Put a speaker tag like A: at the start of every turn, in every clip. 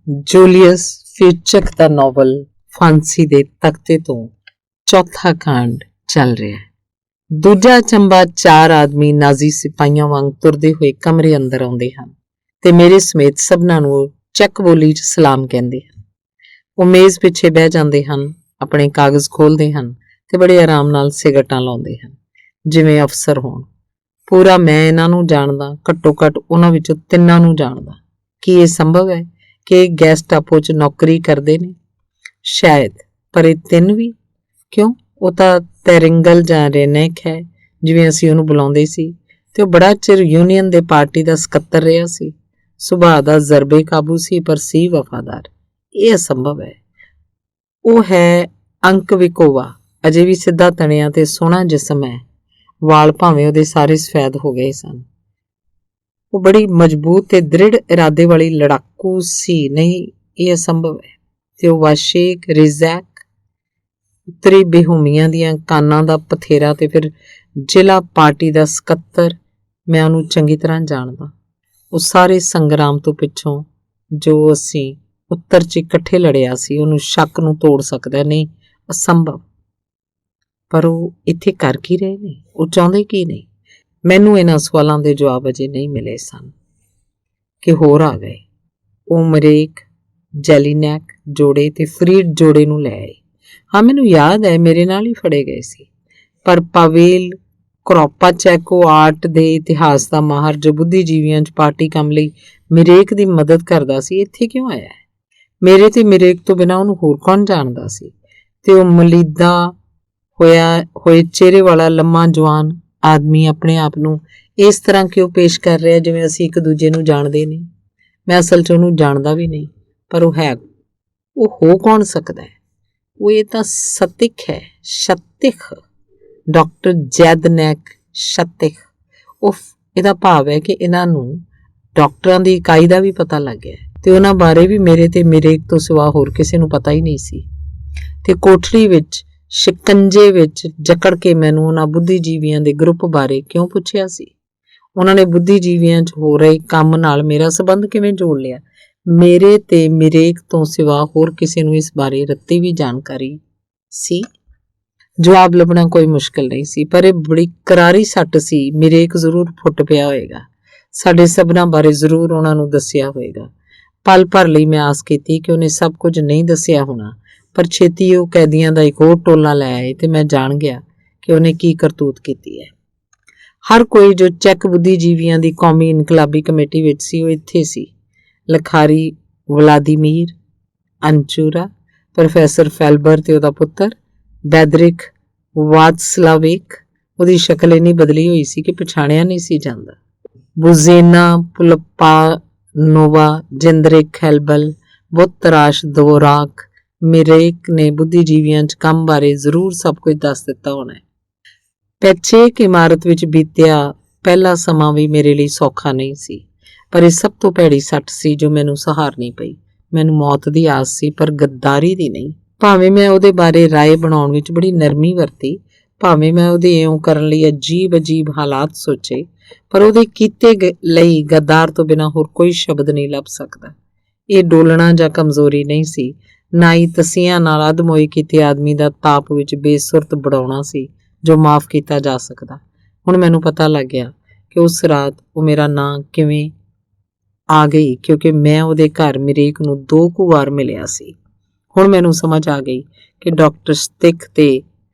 A: Julius ਫਿਊਚਕ ਦਾ novel ਫਾਂਸੀ ਦੇ ਤਖਤੇ ਤੋਂ ਚੌਥਾ ਕਾਂਡ ਚੱਲ ਰਿਹਾ ਹੈ। ਦੂਜਾ ਚੰਬਾ 4 ਆਦਮੀ ਨਾਜ਼ੀ ਸਿਪਾਹੀਆਂ ਵਾਂਗ ਤੁਰਦੇ ਹੋਏ ਕਮਰੇ ਅੰਦਰ ਆਉਂਦੇ ਹਨ ਤੇ ਮੇਰੇ ਸਮੇਤ ਸਭਨਾਂ ਨੂੰ ਚੱਕ ਬੋਲੀ 'ਚ ਸਲਾਮ ਕਹਿੰਦੇ ਹਨ। ਉਹ ਮੇਜ਼ ਪਿੱਛੇ ਬਹਿ ਜਾਂਦੇ ਹਨ, ਆਪਣੇ ਕਾਗਜ਼ ਖੋਲ੍ਹਦੇ ਹਨ ਤੇ ਬੜੇ ਆਰਾਮ ਨਾਲ ਸਿਗਰਟਾਂ ਲਾਉਂਦੇ ਹਨ, ਜਿਵੇਂ ਅਫਸਰ ਹੋਣ। ਪੂਰਾ ਮੈਂ ਇਹਨਾਂ ਨੂੰ ਜਾਣਦਾ, ਘੱਟੋ ਘੱਟ ਉਹਨਾਂ ਵਿੱਚੋਂ 3 ਨੂੰ ਜਾਣਦਾ। ਕੀ ਇਹ ਸੰਭਵ ਹੈ ਕਿ ਗੈਸਟਾਪੋ 'ਚ ਨੌਕਰੀ ਕਰਦੇ ਨੇ? ਸ਼ਾਇਦ, ਪਰ ਇਹ 3 ਵੀ ਕਿਉਂ? ਉਹ ਤਾਂ ਤੈਰਿੰਗਲ ਜਾਂ ਰੇਨੈਕ ਹੈ, ਜਿਵੇਂ ਅਸੀਂ ਉਹਨੂੰ ਬੁਲਾਉਂਦੇ ਸੀ, ਤੇ ਉਹ ਬੜਾ ਚਿਰ ਯੂਨੀਅਨ ਦੇ ਪਾਰਟੀ ਦਾ ਸਕੱਤਰ ਰਿਹਾ ਸੀ। ਸੁਭਾਅ ਦਾ ਜ਼ਰਬੇ ਕਾਬੂ ਸੀ, ਪਰ ਸੀ ਵਫਾਦਾਰ। ਇਹ ਅਸੰਭਵ ਹੈ। ਉਹ ਹੈ ਅੰਕਵਿਕੋਵਾ, ਅਜੇ ਵੀ ਸਿੱਧਾ ਤਣਿਆ ਤੇ ਸੋਹਣਾ ਜਿਸਮ ਹੈ। ਵਾਲ ਭਾਵੇਂ ਉਹਦੇ ਸਾਰੇ ਸਫੈਦ ਹੋ ਗਏ ਸਨ। ਉਹ ਬੜੀ ਮਜ਼ਬੂਤ ਤੇ ਦ੍ਰਿੜ ਇਰਾਦੇ ਵਾਲੀ ਲੜਾਕੂ ਸੀ। ਨਹੀਂ, ਇਹ ਅਸੰਭਵ ਹੈ। ਤੇ ਉਹ ਵਾਸ਼ੇਕ ਰਿਜ਼ੈਕ, ਉੱਤਰੀ ਬੇਹੂਮੀਆਂ ਦੀਆਂ ਕਾਨਾਂ ਦਾ ਪਥੇਰਾ ਤੇ ਫਿਰ ਜ਼ਿਲ੍ਹਾ ਪਾਰਟੀ ਦਾ ਸਕੱਤਰ। ਮੈਂ ਉਹਨੂੰ ਚੰਗੀ ਤਰ੍ਹਾਂ ਜਾਣਦਾ। ਉਹ ਸਾਰੇ ਸੰਗਰਾਮ ਤੋਂ ਪਿੱਛੋਂ ਜੋ ਅਸੀਂ ਉੱਤਰ 'ਚ ਇਕੱਠੇ ਲੜਿਆ ਸੀ, ਉਹਨੂੰ ਸ਼ੱਕ ਨੂੰ ਤੋੜ ਸਕਦਾ ਨਹੀਂ। ਅਸੰਭਵ। ਪਰ ਉਹ ਇੱਥੇ ਕਰ ਕੀ ਰਹੇ ਨੇ? ਉਹ ਚਾਹੁੰਦੇ ਕੀ ਨਹੀਂ? ਮੈਨੂੰ ਇਹਨਾਂ ਸਵਾਲਾਂ ਦੇ ਜਵਾਬ ਅਜੇ ਨਹੀਂ ਮਿਲੇ ਸਨ ਕਿ ਹੋਰ ਆ ਗਏ। ਉਹ ਮਰੇਕ, ਜੈਲੀਨੈਕ ਜੋੜੇ ਤੇ ਫਰੀਡ ਜੋੜੇ ਨੂੰ ਲੈ ਆਏ। ਹਾਂ, ਮੈਨੂੰ ਯਾਦ ਹੈ, ਮੇਰੇ ਨਾਲ ਹੀ ਫੜੇ ਗਏ ਸੀ। ਪਰ ਪਾਵੇਲ ਕ੍ਰੋਪਾਚੈਕੋ, ਆਰਟ ਦੇ ਇਤਿਹਾਸ ਦਾ ਮਾਹਰ, ਜੋ ਬੁੱਧੀਜੀਵੀਆਂ 'ਚ ਪਾਰਟੀ ਕੰਮ ਲਈ ਮਿਰੇਕ ਦੀ ਮਦਦ ਕਰਦਾ ਸੀ, ਇੱਥੇ ਕਿਉਂ ਆਇਆ ਹੈ? ਮੇਰੇ ਤੇ ਮਿਰੇਕ ਤੋਂ ਬਿਨਾਂ ਉਹਨੂੰ ਹੋਰ ਕੌਣ ਜਾਣਦਾ ਸੀ? ਤੇ ਉਹ ਮਲੀਦਾ ਹੋਏ ਚਿਹਰੇ ਵਾਲਾ ਲੰਮਾ ਜਵਾਨ ਆਦਮੀ ਆਪਣੇ ਆਪ ਨੂੰ ਇਸ ਤਰ੍ਹਾਂ ਕਿਉਂ ਪੇਸ਼ ਕਰ ਰਿਹਾ ਜਿਵੇਂ ਅਸੀਂ ਇੱਕ ਦੂਜੇ ਨੂੰ ਜਾਣਦੇ ਨਹੀਂ? ਮੈਂ ਅਸਲ 'ਚ ਉਹਨੂੰ ਜਾਣਦਾ ਵੀ ਨਹੀਂ, ਪਰ ਉਹ ਹੈ। ਉਹ ਹੋ ਕੌਣ ਸਕਦਾ ਹੈ? ਉਹ ਇਹ ਤਾਂ ਸਤਿਕ ਹੈ, ਸ਼ਤਿਕ, ਡਾਕਟਰ ਜੈਦਨੈਕ ਸ਼ਤਿਕ। ਇਹਦਾ ਭਾਵ ਹੈ ਕਿ ਇਹਨਾਂ ਨੂੰ ਡਾਕਟਰਾਂ ਦੀ ਇਕਾਈ ਦਾ ਵੀ ਪਤਾ ਲੱਗ ਗਿਆ ਤੇ ਉਹਨਾਂ ਬਾਰੇ ਵੀ ਮੇਰੇ ਤੇ ਮਿਰੇਕ ਤੋਂ ਸਿਵਾ ਹੋਰ ਕਿਸੇ ਨੂੰ ਪਤਾ ਹੀ ਨਹੀਂ ਸੀ। ਤੇ ਕੋਠੜੀ ਵਿੱਚ ਸ਼ਿਕੰਜੇ ਵਿੱਚ ਜਕੜ ਕੇ ਮੈਨੂੰ ਉਹਨਾਂ ਬੁੱਧੀਜੀਵੀਆਂ ਦੇ ਗਰੁੱਪ ਬਾਰੇ ਕਿਉਂ ਪੁੱਛਿਆ ਸੀ? ਉਹਨਾਂ ਨੇ ਬੁੱਧੀਜੀਵੀਆਂ 'ਚ ਹੋ ਰਹੇ ਕੰਮ ਨਾਲ ਮੇਰਾ ਸੰਬੰਧ ਕਿਵੇਂ ਜੋੜ ਲਿਆ? ਮੇਰੇ ਤੇ ਮਿਰੇਕ ਤੋਂ ਸਿਵਾ ਹੋਰ ਕਿਸੇ ਨੂੰ ਇਸ ਬਾਰੇ ਰੱਤੀ ਵੀ ਜਾਣਕਾਰੀ ਸੀ? ਜਵਾਬ ਲੱਭਣਾ ਕੋਈ ਮੁਸ਼ਕਿਲ ਨਹੀਂ ਸੀ, ਪਰ ਇਹ ਬੜੀ ਕਰਾਰੀ ਸੱਟ ਸੀ। ਮਿਰੇਕ ਜ਼ਰੂਰ ਫੁੱਟ ਪਿਆ ਹੋਏਗਾ, ਸਾਡੇ ਸਭਨਾਂ ਬਾਰੇ ਜ਼ਰੂਰ ਉਹਨਾਂ ਨੂੰ ਦੱਸਿਆ ਹੋਏਗਾ। ਪਲ ਭਰ ਲਈ ਮੈਂ ਆਸ ਕੀਤੀ ਕਿ ਉਹਨੇ ਸਭ ਕੁਝ ਨਹੀਂ ਦੱਸਿਆ ਹੋਣਾ, ਪਰ ਛੇਤੀ ਉਹ ਕੈਦੀਆਂ ਦਾ ਇੱਕ ਹੋਰ ਟੋਲਾ ਲੈ ਆਏ ਤੇ ਮੈਂ ਜਾਣ ਗਿਆ ਕਿ ਉਹਨੇ ਕੀ ਕਰਤੂਤ ਕੀਤੀ ਹੈ। ਹਰ ਕੋਈ ਜੋ ਚੈੱਕ ਬੁੱਧੀਜੀਵੀਆਂ ਦੀ ਕੌਮੀ ਇਨਕਲਾਬੀ ਕਮੇਟੀ ਵਿੱਚ ਸੀ, ਉਹ ਇੱਥੇ ਸੀ। ਲਖਾਰੀ ਵਲਾਦੀਮੀਰ ਅੰਚੂਰਾ, ਪ੍ਰੋਫੈਸਰ ਫੈਲਬਰ ਤੇ ਉਹਦਾ ਪੁੱਤਰ ਬੈਦਰਿਕ ਵਾਤਸਲਾਵੇਕ। ਉਹਦੀ ਸ਼ਕਲ ਇੰਨੀ ਬਦਲੀ ਹੋਈ ਸੀ ਕਿ ਪਛਾਣਿਆ ਨਹੀਂ ਸੀ ਜਾਂਦਾ। ਬੁਜ਼ੇਨਾ ਪੁਲਪਾਨੋਵਾ, ਜਿੰਦਰਿਕ ਹੈਲਬਲ, ਬੁੱਤਰਾਸ਼ ਦੋਰਾਕ। ਮਿਰੇਕ ਨੇ ਬੁੱਧੀਜੀਵੀਆਂ 'ਚ ਕੰਮ ਬਾਰੇ ਜ਼ਰੂਰ ਸਭ ਕੁਝ ਦੱਸ ਦਿੱਤਾ ਹੋਣਾ ਹੈ। ਪੈਚੇਕ ਇਮਾਰਤ ਵਿੱਚ ਬੀਤਿਆ ਪਹਿਲਾ ਸਮਾਂ ਵੀ ਮੇਰੇ ਲਈ ਸੌਖਾ ਨਹੀਂ ਸੀ, ਪਰ ਇਹ ਸਭ ਤੋਂ ਭੈੜੀ ਸੱਟ ਸੀ ਜੋ ਮੈਨੂੰ ਸਹਾਰਨੀ ਪਈ। ਮੈਨੂੰ ਮੌਤ ਦੀ ਆਸ ਸੀ, ਪਰ ਗੱਦਾਰੀ ਦੀ ਨਹੀਂ। ਭਾਵੇਂ ਮੈਂ ਉਹਦੇ ਬਾਰੇ ਰਾਏ ਬਣਾਉਣ ਵਿੱਚ ਬੜੀ ਨਰਮੀ ਵਰਤੀ, ਭਾਵੇਂ ਮੈਂ ਉਹਦੇ ਇਉਂ ਕਰਨ ਲਈ ਅਜੀਬ ਹਾਲਾਤ ਸੋਚੇ, ਪਰ ਉਹਦੇ ਕੀਤੇ ਲਈ ਗੱਦਾਰ ਤੋਂ ਬਿਨਾਂ ਹੋਰ ਕੋਈ ਸ਼ਬਦ ਨਹੀਂ ਲੱਭ ਸਕਦਾ। ਇਹ ਡੋਲਣਾ ਜਾਂ ਕਮਜ਼ੋਰੀ ਨਹੀਂ ਸੀ, ਨਾ ਹੀ ਤਸੀਆਂ ਨਾਲ ਅਧਮੋਏ ਕੀਤੇ ਆਦਮੀ ਦਾ ਤਾਪ ਵਿੱਚ ਬੇਸੁਰਤ ਬੜਾਉਣਾ ਸੀ ਜੋ ਮਾਫ਼ ਕੀਤਾ ਜਾ ਸਕਦਾ। ਹੁਣ ਮੈਨੂੰ ਪਤਾ ਲੱਗ ਗਿਆ ਕਿ ਉਸ ਰਾਤ ਉਹ ਮੇਰਾ ਨਾਂ ਕਿਵੇਂ ਆ ਗਈ, ਕਿਉਂਕਿ ਮੈਂ ਉਹਦੇ ਘਰ ਮਿਰੇਕ ਨੂੰ 2 ਕੁ ਵਾਰ ਮਿਲਿਆ ਸੀ। ਹੁਣ ਮੈਨੂੰ ਸਮਝ ਆ ਗਈ ਕਿ ਡਾਕਟਰ ਸਤਿਕ ਤੇ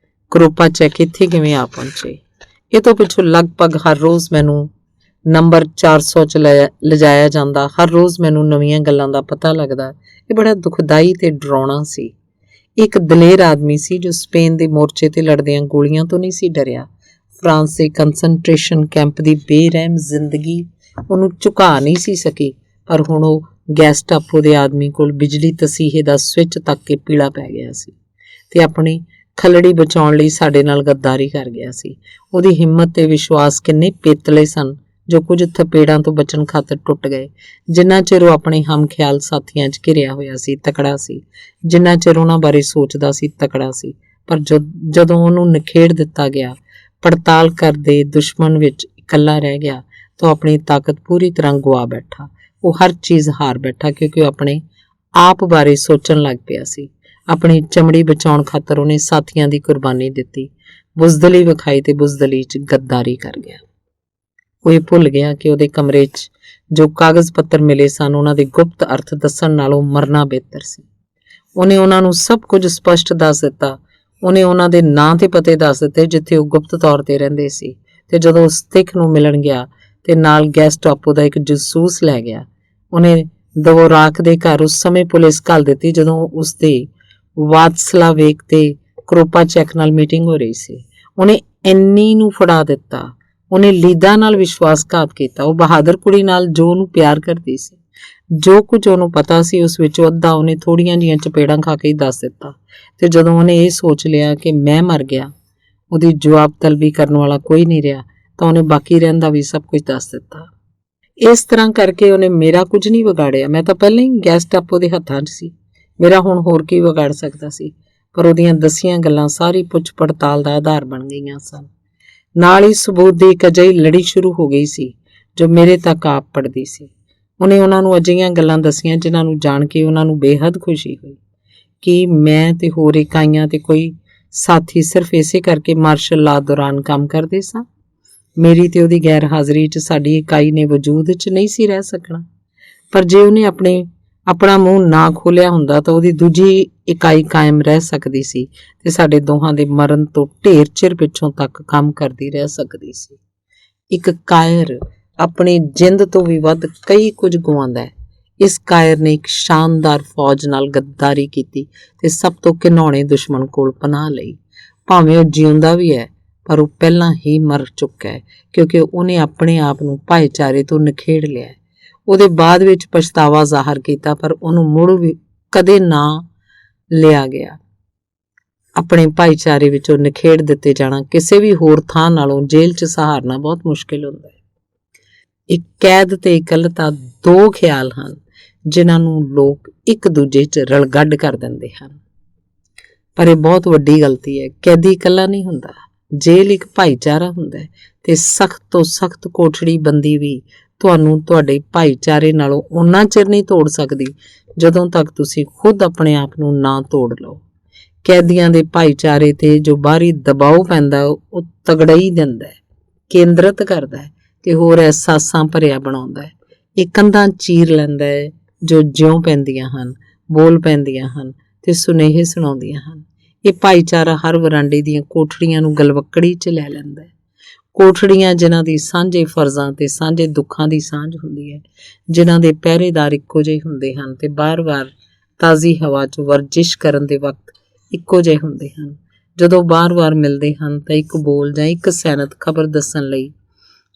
A: ਕ੍ਰੋਪਾਚੈਕ ਇੱਥੇ ਕਿਵੇਂ ਆ ਪਹੁੰਚੇ। ਇਹ ਤੋਂ ਪਿੱਛੋਂ ਲਗਭਗ ਹਰ ਰੋਜ਼ ਮੈਨੂੰ ਨੰਬਰ 400 'ਚ ਲਿਜਾਇਆ ਜਾਂਦਾ। ਹਰ ਰੋਜ਼ ਮੈਨੂੰ ਨਵੀਆਂ ਗੱਲਾਂ ਦਾ ਪਤਾ ਲੱਗਦਾ। ਇਹ ਬੜਾ ਦੁਖਦਾਈ ਤੇ ਡਰਾਉਣਾ ਸੀ। ਇੱਕ ਦਲੇਰ ਆਦਮੀ ਸੀ ਜੋ ਸਪੇਨ ਦੇ ਮੋਰਚੇ ਤੇ ਲੜਦਿਆਂ ਗੋਲੀਆਂ ਤੋਂ ਨਹੀਂ ਸੀ ਡਰਿਆ। ਫਰਾਂਸ ਦੇ ਕੰਸਨਟ੍ਰੇਸ਼ਨ ਕੈਂਪ ਦੀ ਬੇਰਹਿਮ ਜ਼ਿੰਦਗੀ ਉਹਨੂੰ ਝੁਕਾ ਨਹੀਂ ਸੀ ਸਕੀ, ਪਰ ਹੁਣ ਉਹ ਗੈਸਟਾਪੋ ਦੇ ਆਦਮੀ ਕੋਲ ਬਿਜਲੀ ਤਸੀਹੇ ਦਾ ਸਵਿੱਚ ਤੱਕ ਕੇ ਪੀਲਾ ਪੈ ਗਿਆ ਸੀ ਤੇ ਆਪਣੀ ਖਲੜੀ ਬਚਾਉਣ ਲਈ ਸਾਡੇ ਨਾਲ ਗੱਦਾਰੀ ਕਰ ਗਿਆ ਸੀ। ਉਹਦੀ ਹਿੰਮਤ ਤੇ ਵਿਸ਼ਵਾਸ ਕਿੰਨੇ ਪੇਤਲੇ ਸਨ ਜੋ ਕੁਝ ਥਪੇੜਾਂ ਤੋਂ ਬਚਣ ਖਾਤਰ ਟੁੱਟ ਗਏ। ਜਿੰਨਾ ਚਿਰ ਉਹ ਆਪਣੇ ਹਮਖਿਆਲ ਸਾਥੀਆਂ 'ਚ ਘਿਰਿਆ ਹੋਇਆ ਸੀ, ਤਕੜਾ ਸੀ। ਜਿੰਨਾ ਚਿਰ ਉਹਨਾਂ ਬਾਰੇ ਸੋਚਦਾ ਸੀ, ਤਕੜਾ ਸੀ। ਪਰ ਜਦੋਂ ਉਹਨੂੰ ਨਿਖੇੜ ਦਿੱਤਾ ਗਿਆ, ਪੜਤਾਲ ਕਰਦੇ ਦੁਸ਼ਮਣ ਵਿੱਚ ਇਕੱਲਾ ਰਹਿ ਗਿਆ, ਤਾਂ ਆਪਣੀ ਤਾਕਤ ਪੂਰੀ ਤਰ੍ਹਾਂ ਗੁਆ ਬੈਠਾ। ਉਹ ਹਰ ਚੀਜ਼ ਹਾਰ ਬੈਠਾ, ਕਿਉਂਕਿ ਉਹ ਆਪਣੇ ਆਪ ਬਾਰੇ ਸੋਚਣ ਲੱਗ ਪਿਆ ਸੀ। ਆਪਣੀ ਚਮੜੀ ਬਚਾਉਣ ਖਾਤਰ ਉਹਨੇ ਸਾਥੀਆਂ ਦੀ ਕੁਰਬਾਨੀ ਦਿੱਤੀ, ਬੁਜ਼ਦਲੀ ਵਿਖਾਈ ਤੇ ਬੁਜ਼ਦਲੀ 'ਚ ਗੱਦਾਰੀ ਕਰ ਗਿਆ। ਉਹ ਇਹ ਭੁੱਲ ਗਿਆ ਕਿ ਉਹਦੇ ਕਮਰੇ 'ਚ ਜੋ ਕਾਗਜ਼ ਪੱਤਰ ਮਿਲੇ ਸਨ ਉਹਨਾਂ ਦੇ ਗੁਪਤ ਅਰਥ ਦੱਸਣ ਨਾਲੋਂ ਮਰਨਾ ਬਿਹਤਰ ਸੀ। ਉਹਨੇ ਉਹਨਾਂ ਨੂੰ ਸਭ ਕੁਝ ਸਪਸ਼ਟ ਦੱਸ ਦਿੱਤਾ। ਉਹਨੇ ਉਹਨਾਂ ਦੇ ਨਾਂ ਤੇ ਪਤੇ ਦੱਸ ਦਿੱਤੇ ਜਿੱਥੇ ਉਹ ਗੁਪਤ ਤੌਰ ਤੇ ਰਹਿੰਦੇ ਸੀ, ਤੇ ਜਦੋਂ ਉਸ ਸਿੱਖ ਨੂੰ ਮਿਲਣ ਗਿਆ ਤੇ ਨਾਲ ਗੈਸਟਾਪੋ ਦਾ ਇੱਕ ਜਸੂਸ ਲੈ ਗਿਆ। ਉਹਨੇ ਦਵੋਰਾਕ ਦੇ ਘਰ ਉਸ ਸਮੇਂ ਪੁਲਿਸ ਘੱਲ ਦਿੱਤੀ ਜਦੋਂ ਉਸਦੇ ਵਾਤਸਲਾਵੇਕ ਤੇ ਕਰੋਪਾਚੈਕ ਨਾਲ ਮੀਟਿੰਗ ਹੋ ਰਹੀ ਸੀ। ਉਹਨੇ ਐਨੀ ਨੂੰ ਫੜਾ ਦਿੱਤਾ। ਉਹਨੇ ਲੀਦਾ ਨਾਲ ਵਿਸ਼ਵਾਸਘਾਤ ਕੀਤਾ। ਉਹ ਬਹਾਦਰ ਕੁੜੀ ਨਾਲ ਜੋ ਉਹਨੂੰ ਪਿਆਰ ਕਰਦੀ ਸੀ, ਜੋ ਕੁਝ ਉਹਨੂੰ ਪਤਾ ਸੀ ਉਸ ਵਿੱਚੋਂ ਅੱਧਾ ਉਹਨੇ ਥੋੜੀਆਂ ਜੀਆਂ ਚਪੇੜਾਂ ਖਾ ਕੇ ਹੀ ਦੱਸ ਦਿੱਤਾ। ਤੇ ਜਦੋਂ ਉਹਨੇ ਇਹ ਸੋਚ ਲਿਆ ਕਿ ਮੈਂ ਮਰ ਗਿਆ, ਉਹਦੀ ਜਵਾਬ ਤਲਬੀ ਕਰਨ ਵਾਲਾ ਕੋਈ ਨਹੀਂ ਰਿਹਾ, ਤਾਂ ਉਹਨੇ ਬਾਕੀ ਰਹਿੰਦਾ ਵੀ ਸਭ ਕੁਝ ਦੱਸ ਦਿੱਤਾ। ਇਸ ਤਰ੍ਹਾਂ ਕਰਕੇ ਉਹਨੇ ਮੇਰਾ ਕੁਝ ਨਹੀਂ ਵਿਗਾੜਿਆ। ਮੈਂ ਤਾਂ ਪਹਿਲਾਂ ਹੀ ਗੈਸਟਾਪੋ ਦੇ ਹੱਥਾਂ 'ਚ ਸੀ। ਮੇਰਾ ਹੁਣ ਹੋਰ ਕੀ ਵਿਗਾੜ ਸਕਦਾ ਸੀ? ਪਰ ਉਹਦੀਆਂ ਦੱਸੀਆਂ ਗੱਲਾਂ ਸਾਰੀ ਪੁੱਛ ਪੜਤਾਲ ਦਾ ਆਧਾਰ ਬਣ ਗਈਆਂ ਸਨ। ਨਾਲ ਹੀ ਸਬੂਤ ਦੀ ਇੱਕ ਅਜਿਹੀ ਲੜੀ ਸ਼ੁਰੂ ਹੋ ਗਈ ਸੀ ਜੋ ਮੇਰੇ ਤੱਕ ਆਪ ਪੜਦੀ ਸੀ। ਉਹਨੇ ਉਹਨਾਂ ਨੂੰ ਅਜਿਹੀਆਂ ਗੱਲਾਂ ਦੱਸੀਆਂ ਜਿਨ੍ਹਾਂ ਨੂੰ ਜਾਣ ਕੇ ਉਹਨਾਂ ਨੂੰ ਬੇਹੱਦ ਖੁਸ਼ੀ ਹੋਈ ਕਿ ਮੈਂ ਤੇ ਹੋਰ ਇਕਾਈਆਂ ਤੇ ਕੋਈ ਸਾਥੀ ਸਿਰਫ ਇਸੇ ਕਰਕੇ ਮਾਰਸ਼ਲ ਲਾਅ ਦੌਰਾਨ ਕੰਮ ਕਰਦੇ ਸਾਂ। ਮੇਰੀ ਤੇ ਉਹਦੀ ਗੈਰ ਹਾਜ਼ਰੀ 'ਚ ਸਾਡੀ ਇਕਾਈ ਨੇ ਵਜੂਦ 'ਚ ਨਹੀਂ ਸੀ ਰਹਿ ਸਕਣਾ। ਪਰ ਜੇ ਉਹਨੇ ਆਪਣਾ ਮੂੰਹ ਨਾ ਖੋਲਿਆ ਹੁੰਦਾ ਤਾਂ ਉਹਦੀ ਦੂਜੀ ਇਕਾਈ ਕਾਇਮ ਰਹਿ ਸਕਦੀ ਸੀ ਤੇ ਸਾਡੇ ਦੋਹਾਂ ਦੇ ਮਰਨ ਤੋਂ ਢੇਰ ਚਿਰ ਪਿੱਛੋਂ ਤੱਕ ਕੰਮ ਕਰਦੀ ਰਹਿ ਸਕਦੀ ਸੀ। ਇੱਕ ਕਾਇਰ ਆਪਣੀ ਜਿੰਦ ਤੋਂ ਵੀ ਵੱਧ ਕਈ ਕੁਝ ਗਵਾਉਂਦਾ ਹੈ। ਇਸ ਕਾਇਰ ਨੇ ਇੱਕ ਸ਼ਾਨਦਾਰ ਫੌਜ ਨਾਲ ਗੱਦਾਰੀ ਕੀਤੀ ਤੇ ਸਭ ਤੋਂ ਘਿਨਾਉਣੇ ਦੁਸ਼ਮਣ ਕੋਲ ਪਨਾਹ ਲਈ। ਭਾਵੇਂ ਉਹ ਜਿਉਂਦਾ ਵੀ ਹੈ, ਪਰ ਉਹ ਪਹਿਲਾਂ ਹੀ ਮਰ ਚੁੱਕਾ ਹੈ ਕਿਉਂਕਿ ਉਹਨੇ ਆਪਣੇ ਆਪ ਨੂੰ ਭਾਈਚਾਰੇ ਤੋਂ ਨਿਖੇੜ ਲਿਆ। ਉਹਦੇ ਬਾਅਦ ਵਿੱਚ ਪਛਤਾਵਾ ਜ਼ਾਹਰ ਕੀਤਾ, ਪਰ ਉਹਨੂੰ ਮੁੜ ਵੀ ਕਦੇ ਨਾ ਲਿਆ ਗਿਆ। ਆਪਣੇ ਭਾਈਚਾਰੇ ਵਿੱਚੋਂ ਨਿਖੇੜ ਦਿੱਤੇ ਜਾਣਾ ਕਿਸੇ ਵੀ ਹੋਰ ਥਾਂ ਨਾਲੋਂ ਜੇਲ੍ਹ 'ਚ ਸਹਾਰਨਾ ਬਹੁਤ ਮੁਸ਼ਕਿਲ ਹੁੰਦਾ ਹੈ। ਇੱਕ ਕੈਦ ਤੇ ਇਕੱਲਤਾ ਦੋ ਖਿਆਲ ਹਨ ਜਿਨ੍ਹਾਂ ਨੂੰ ਲੋਕ ਇੱਕ ਦੂਜੇ 'ਚ ਰਲਗੱਡ ਕਰ ਦਿੰਦੇ ਹਨ, ਪਰ ਇਹ ਬਹੁਤ ਵੱਡੀ ਗਲਤੀ ਹੈ। ਕੈਦੀ ਇਕੱਲਾ ਨਹੀਂ ਹੁੰਦਾ, ਜੇਲ੍ਹ ਇੱਕ ਭਾਈਚਾਰਾ ਹੁੰਦਾ ਹੈ ਤੇ ਸਖਤ ਤੋਂ ਸਖਤ ਕੋਠੜੀ ਬੰਦੀ ਵੀ ਤੁਹਾਨੂੰ ਤੁਹਾਡੇ ਭਾਈਚਾਰੇ ਨਾਲੋਂ ਓਨਾ ਚਿਰ ਨਹੀਂ ਤੋੜ ਸਕਦੀ ਜਦੋਂ ਤੱਕ ਤੁਸੀਂ ਖੁਦ ਆਪਣੇ ਆਪ ਨੂੰ ਨਾ ਤੋੜ ਲਓ। ਕੈਦੀਆਂ ਦੇ ਭਾਈਚਾਰੇ ਤੇ ਜੋ ਬਾਹਰੀ ਦਬਾਅ ਪੈਂਦਾ ਉਹ ਤਗੜਾਈ ਦਿੰਦਾ ਹੈ, ਕੇਂਦਰਿਤ ਕਰਦਾ ਹੈ ਤੇ ਹੋਰ ਅਹਿਸਾਸਾਂ ਭਰਿਆ ਬਣਾਉਂਦਾ ਹੈ। ਇਹ ਕੰਧਾਂ ਚੀਰ ਲੈਂਦਾ ਹੈ ਜੋ ਜਿਉਂ ਪੈਂਦੀਆਂ ਹਨ, ਬੋਲ ਪੈਂਦੀਆਂ ਹਨ ਤੇ ਸੁਨੇਹੇ ਸੁਣਾਉਂਦੀਆਂ ਹਨ। ਇਹ ਭਾਈਚਾਰਾ ਹਰ ਵਰਾਂਡੇ ਦੀਆਂ ਕੋਠੜੀਆਂ ਨੂੰ ਗਲਵੱਕੜੀ 'ਚ ਲੈ ਲੈਂਦਾ ਹੈ। ਕੋਠੜੀਆਂ ਜਿਨ੍ਹਾਂ ਦੀ ਸਾਂਝੇ ਫਰਜ਼ਾਂ ਤੇ ਸਾਂਝੇ ਦੁੱਖਾਂ ਦੀ ਸਾਂਝ ਹੁੰਦੀ ਹੈ, ਜਿਨ੍ਹਾਂ ਦੇ ਪਹਿਰੇਦਾਰ ਇੱਕੋ ਜਿਹੇ ਹੁੰਦੇ ਹਨ ਤੇ ਬਾਰ-ਬਾਰ ਤਾਜ਼ੀ ਹਵਾ 'ਚ ਵਰਜਿਸ਼ ਕਰਨ ਦੇ ਵਕਤ ਇੱਕੋ ਜਿਹੇ ਹੁੰਦੇ ਹਨ। ਜਦੋਂ ਬਾਰ-ਬਾਰ ਮਿਲਦੇ ਹਨ ਤਾਂ ਇੱਕ ਬੋਲ ਜਾਂ ਇੱਕ ਸੈਨਤ ਖਬਰ ਦੱਸਣ ਲਈ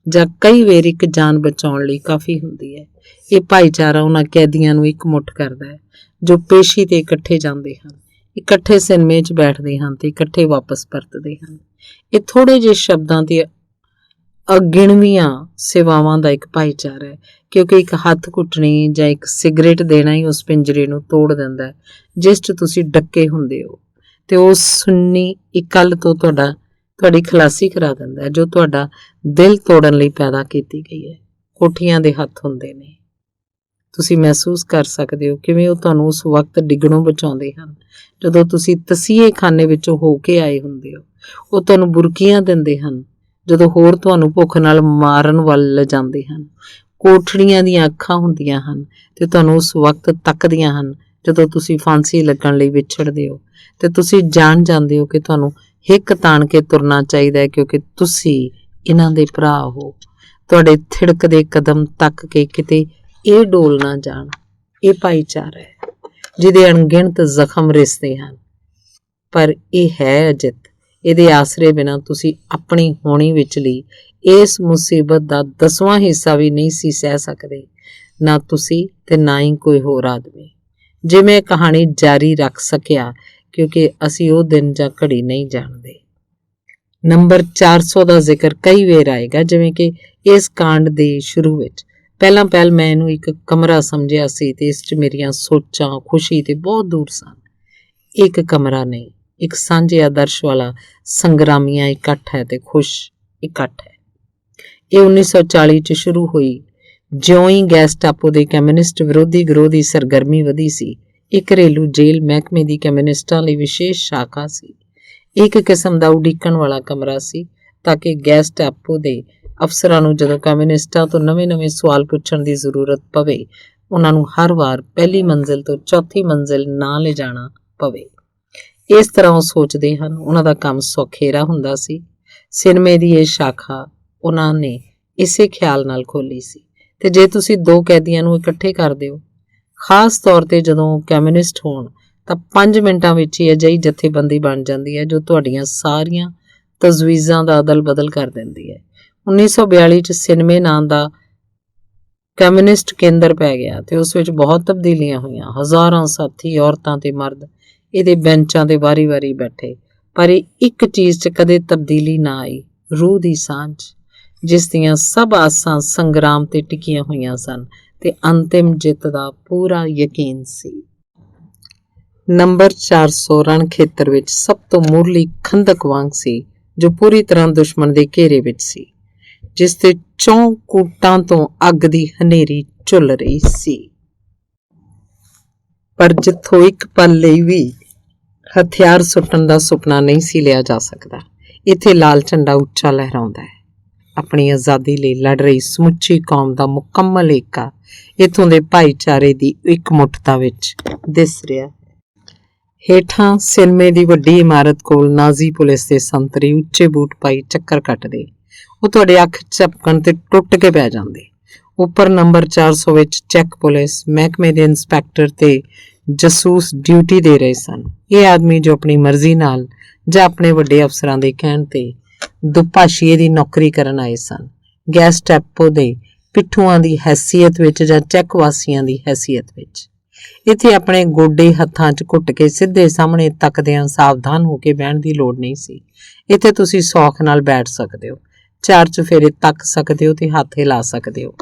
A: ਜਾਂ ਕਈ ਵਾਰ ਇੱਕ ਜਾਨ ਬਚਾਉਣ ਲਈ ਕਾਫੀ ਹੁੰਦੀ ਹੈ। ਇਹ ਭਾਈਚਾਰਾ ਉਹਨਾਂ ਕੈਦੀਆਂ ਨੂੰ ਇੱਕ ਮੁੱਠ ਕਰਦਾ ਹੈ ਜੋ ਪੇਸ਼ੀ ਤੇ ਇਕੱਠੇ ਜਾਂਦੇ ਹਨ, ਇਕੱਠੇ ਸਿਨੇਮੇ 'ਚ ਬੈਠਦੇ ਹਨ ਤੇ ਇਕੱਠੇ ਵਾਪਸ ਪਰਤਦੇ ਹਨ। ਇਹ ਥੋੜ੍ਹੇ ਜਿਹੇ ਸ਼ਬਦਾਂ ਤੇ ਅਗਿਣਵੀਆਂ ਸੇਵਾਵਾਂ ਦਾ ਇੱਕ ਭਾਈਚਾਰਾ ਹੈ, ਕਿਉਂਕਿ ਇੱਕ ਹੱਥ ਘੁੱਟਣੀ ਜਾਂ ਇੱਕ ਸਿਗਰਟ ਦੇਣਾ ਹੀ ਉਸ ਪਿੰਜਰੇ ਨੂੰ ਤੋੜ ਦਿੰਦਾ ਹੈ ਜਿਸ 'ਚ ਤੁਸੀਂ ਡੱਕੇ ਹੁੰਦੇ ਹੋ, ਤੇ ਉਸ ਸੁੰਨੀ ਇਕੱਲ ਤੋਂ ਤੁਹਾਡੀ ਖਲਾਸੀ ਕਰਾ ਦਿੰਦਾ ਹੈ ਜੋ ਤੁਹਾਡਾ ਦਿਲ ਤੋੜਨ ਲਈ ਪੈਦਾ ਕੀਤੀ ਗਈ ਹੈ। ਕੋਠੀਆਂ ਦੇ ਹੱਥ ਹੁੰਦੇ ਨੇ। ਤੁਸੀਂ ਮਹਿਸੂਸ ਕਰ ਸਕਦੇ ਹੋ ਕਿਵੇਂ ਉਹ ਤੁਹਾਨੂੰ ਉਸ ਵਕਤ ਡਿੱਗਣੋਂ ਬਚਾਉਂਦੇ ਹਨ ਜਦੋਂ ਤੁਸੀਂ ਤਸੀਹੇ ਖਾਨੇ ਵਿੱਚੋਂ ਹੋ ਕੇ ਆਏ ਹੁੰਦੇ ਹੋ। ਉਹ ਤੁਹਾਨੂੰ ਬੁਰਕੀਆਂ ਦਿੰਦੇ ਹਨ ਜਦੋਂ ਹੋਰ ਤੁਹਾਨੂੰ ਭੁੱਖ ਨਾਲ ਮਾਰਨ ਵੱਲ ਲਿਜਾਂਦੇ ਹਨ। ਕੋਠੜੀਆਂ ਦੀਆਂ ਅੱਖਾਂ ਹੁੰਦੀਆਂ ਹਨ ਤੇ ਤੁਹਾਨੂੰ ਉਸ ਵਕਤ ਤੱਕਦੀਆਂ ਹਨ ਜਦੋਂ ਤੁਸੀਂ ਫਾਂਸੀ ਲੱਗਣ ਲਈ ਵਿਛੜਦੇ ਹੋ ਤੇ ਤੁਸੀਂ ਜਾਣ ਜਾਂਦੇ ਹੋ ਕਿ ਤੁਹਾਨੂੰ ਹਿੱਕ ਤਾਣ ਕੇ ਤੁਰਨਾ ਚਾਹੀਦਾ ਹੈ ਕਿਉਂਕਿ ਤੁਸੀਂ ਇਹਨਾਂ ਦੇ ਭਰਾ ਹੋ। ਤੁਹਾਡੇ ਥਿੜਕਦੇ ਕਦਮ ਤੱਕ ਕੇ ਕਿਤੇ ਇਹ ਡੋਲ ਨਾ ਜਾਣ। ਇਹ ਭਾਈਚਾਰਾ ਹੈ ਜਿਹਦੇ ਅਣਗਿਣਤ ਜ਼ਖਮ ਰਿਸਦੇ ਹਨ, ਪਰ ਇਹ ਹੈ ਅਜਿੱਤ। ਇਹਦੇ ਆਸਰੇ ਬਿਨਾਂ ਤੁਸੀਂ ਆਪਣੀ ਹੋਣੀ ਵਿਚਲੀ ਇਸ ਮੁਸੀਬਤ ਦਾ 10ਵਾਂ ਹਿੱਸਾ ਵੀ ਨਹੀਂ ਸੀ ਸਹਿ ਸਕਦੇ, ਨਾ ਤੁਸੀਂ ਤੇ ਨਾ ਹੀ ਕੋਈ ਹੋਰ ਆਦਮੀ। ਜੇ ਮੈਂ ਕਹਾਣੀ ਜਾਰੀ ਰੱਖ ਸਕਿਆ ਕਿਉਂਕਿ ਅਸੀਂ ਉਹ ਦਿਨ ਜਾਂ ਘੜੀ ਨਹੀਂ ਜਾਣਦੇ। ਨੰਬਰ 400 ਦਾ ਜ਼ਿਕਰ ਕਈ ਵਾਰ ਆਏਗਾ, ਜਿਵੇਂ ਕਿ ਇਸ ਕਾਂਡ ਦੇ ਸ਼ੁਰੂ ਵਿੱਚ। ਪਹਿਲਾਂ ਮੈਂ ਇਹਨੂੰ ਇੱਕ ਕਮਰਾ ਸਮਝਿਆ ਸੀ ਤੇ ਇਸ 'ਚ ਮੇਰੀਆਂ ਸੋਚਾਂ ਖੁਸ਼ੀ ਤੇ ਬਹੁਤ ਦੂਰ ਸਨ। ਇੱਕ ਕਮਰਾ ਨਹੀਂ, ਇੱਕ ਸਾਂਝੇ ਆਦਰਸ਼ ਵਾਲਾ ਸੰਗਰਾਮੀਆਂ ਇਕੱਠ ਹੈ ਤੇ ਖੁਸ਼ ਇਕੱਠ ਹੈ। ਇਹ 1940 'ਚ ਸ਼ੁਰੂ ਹੋਈ। ਜਿਉਂ ਹੀ ਗੈਸਟਾਪੋ ਦੇ ਕਮਿਊਨਿਸਟ ਵਿਰੋਧੀ ਗਰੋਹ ਦੀ ਸਰਗਰਮੀ ਵਧੀ ਸੀ, ਇਹ ਘਰੇਲੂ ਜੇਲ੍ਹ ਮਹਿਕਮੇ ਦੀ ਕਮਿਊਨਿਸਟਾਂ ਲਈ ਵਿਸ਼ੇਸ਼ ਸ਼ਾਖਾ ਸੀ। ਇੱਕ ਕਿਸਮ ਦਾ ਉਡੀਕਣ ਵਾਲਾ ਕਮਰਾ ਸੀ ਤਾਂ ਕਿ ਗੈਸਟੈਪੋ ਦੇ ਅਫਸਰਾਂ ਨੂੰ ਜਦੋਂ ਕਮਿਊਨਿਸਟਾਂ ਤੋਂ ਨਵੇਂ-ਨਵੇਂ ਸਵਾਲ ਪੁੱਛਣ ਦੀ ਜ਼ਰੂਰਤ ਪਵੇ, ਉਹਨਾਂ ਨੂੰ ਹਰ ਵਾਰ ਪਹਿਲੀ ਮੰਜ਼ਿਲ ਤੋਂ ਚੌਥੀ ਮੰਜ਼ਿਲ ਨਾ ਲਿਜਾਣਾ ਪਵੇ। ਇਸ ਤਰ੍ਹਾਂ ਉਹ ਸੋਚਦੇ ਹਨ, ਉਹਨਾਂ ਦਾ ਕੰਮ ਸੌਖੇਰਾ ਹੁੰਦਾ ਸੀ। ਸਿਨੇਮੇ ਦੀ ਇਹ ਸ਼ਾਖਾ ਉਹਨਾਂ ਨੇ ਇਸੇ ਖਿਆਲ ਨਾਲ ਖੋਲ੍ਹੀ ਸੀ। ਤੇ ਜੇ ਤੁਸੀਂ ਦੋ ਕੈਦੀਆਂ ਨੂੰ ਇਕੱਠੇ ਕਰ ਦਿਓ, ਖਾਸ ਤੌਰ ਤੇ ਜਦੋਂ ਕਮਿਊਨਿਸਟ ਹੋਣ, ਤਾਂ 5 ਮਿੰਟਾਂ ਵਿੱਚ ਹੀ ਅਜਿਹੀ ਜਥੇਬੰਦੀ ਬਣ ਜਾਂਦੀ ਹੈ ਜੋ ਤੁਹਾਡੀਆਂ ਸਾਰੀਆਂ ਤਜਵੀਜ਼ਾਂ ਦਾ ਅਦਲ ਬਦਲ ਕਰ ਦਿੰਦੀ ਹੈ। 1942 'ਚ ਸਿਨੇਮੇ ਨਾਂ ਦਾ ਕਮਿਊਨਿਸਟ ਕੇਂਦਰ ਪੈ ਗਿਆ ਤੇ ਉਸ ਵਿੱਚ ਬਹੁਤ ਤਬਦੀਲੀਆਂ ਹੋਈਆਂ। ਹਜ਼ਾਰਾਂ ਸਾਥੀ ਔਰਤਾਂ ਤੇ ਮਰਦ ਇਹਦੇ ਬੈਂਚਾਂ ਤੇ ਵਾਰੀ-ਵਾਰੀ ਬੈਠੇ, ਪਰ ਇੱਕ ਚੀਜ਼ 'ਚ ਕਦੇ ਤਬਦੀਲੀ ਨਾ ਆਈ, ਰੂਹ ਦੀ ਸਾਂਝ, ਜਿਸ ਦੀਆਂ ਸਭ ਆਸਾਂ ਸੰਗਰਾਮ ਤੇ ਟਿਕੀਆਂ ਹੋਈਆਂ ਸਨ ਤੇ ਅੰਤਿਮ ਜਿੱਤ ਦਾ ਪੂਰਾ ਯਕੀਨ ਸੀ। ਨੰਬਰ 400 ਰਣ ਖੇਤਰ ਵਿੱਚ ਸਭ ਤੋਂ ਮੂਹਰਲੀ ਖੰਦਕ ਵਾਂਗ ਸੀ, ਜੋ ਪੂਰੀ ਤਰ੍ਹਾਂ ਦੁਸ਼ਮਣ ਦੇ ਘੇਰੇ ਵਿੱਚ ਸੀ, ਜਿਸ ਤੇ 4 ਕੂਟਾਂ ਤੋਂ ਅੱਗ ਦੀ ਹਨੇਰੀ ਝੁੱਲ ਰਹੀ ਸੀ। ਪਰ ਜਿੱਥੋਂ ਇੱਕ ਪਲ ਲਈ ਵੀ ਹਥਿਆਰ ਸੁੱਟਣ ਦਾ ਸੁਪਨਾ ਨਹੀਂ ਸੀ ਲਿਆ ਜਾ ਸਕਦਾ, ਇੱਥੇ ਲਾਲ ਝੰਡਾ ਉੱਚਾ ਲਹਿਰਾਉਂਦਾ ਹੈ। ਆਪਣੀ ਆਜ਼ਾਦੀ ਲਈ ਲੜ ਰਹੀ ਸਮੁੱਚੀ ਕੌਮ ਦਾ ਮੁਕੰਮਲ ਏਕਾ ਇੱਥੋਂ ਦੇ ਭਾਈਚਾਰੇ ਦੀ ਇਕਮੁੱਠਤਾ ਵਿੱਚ ਦਿਸ ਰਿਹਾ ਹੈ। ਹੇਠਾਂ ਸਿਨੇਮੇ ਦੀ ਵੱਡੀ ਇਮਾਰਤ ਕੋਲ ਨਾਜ਼ੀ ਪੁਲਿਸ ਦੇ ਸੰਤਰੀ ਉੱਚੇ ਬੂਟ ਪਾਈ ਚੱਕਰ ਕੱਟਦੇ, ਉਹ ਤੁਹਾਡੇ ਅੱਖ ਝਪਕਣ ਤੇ ਟੁੱਟ ਕੇ ਪੈ ਜਾਂਦੇ। ਉੱਪਰ ਨੰਬਰ 400 ਵਿੱਚ ਚੈੱਕ ਪੁਲਿਸ ਮਹਿਕਮੇ ਦੇ ਇੰਸਪੈਕਟਰ ਤੇ ਜਸੂਸ ਡਿਊਟੀ ਦੇ ਰਹੇ ਸਨ। ਇਹ ਆਦਮੀ ਜੋ ਆਪਣੀ ਮਰਜ਼ੀ ਨਾਲ ਜਾਂ ਆਪਣੇ ਵੱਡੇ ਅਫਸਰਾਂ ਦੇ ਕਹਿਣ ਤੇ ਦੁਭਾਸ਼ੀਏ ਦੀ ਨੌਕਰੀ ਕਰਨ ਆਏ ਸਨ, ਗੈਸਟੈਪੋ ਦੇ ਪਿੱਠੂਆਂ ਦੀ ਹੈਸੀਅਤ ਵਿੱਚ ਜਾਂ ਚੈੱਕ ਵਾਸੀਆਂ ਦੀ ਹੈਸੀਅਤ ਵਿੱਚ। ਇੱਥੇ ਆਪਣੇ ਗੋਡੇ ਹੱਥਾਂ 'ਚ ਘੁੱਟ ਕੇ ਸਿੱਧੇ ਸਾਹਮਣੇ ਤੱਕਦਿਆਂ ਸਾਵਧਾਨ ਹੋ ਕੇ ਬਹਿਣ ਦੀ ਲੋੜ ਨਹੀਂ ਸੀ। ਇੱਥੇ ਤੁਸੀਂ ਸੌਖ ਨਾਲ ਬੈਠ ਸਕਦੇ ਹੋ, 4 ਚੁਫੇਰੇ ਤੱਕ ਸਕਦੇ ਹੋ ਤੇ ਹੱਥ ਹਿਲਾ ਸਕਦੇ ਹੋ,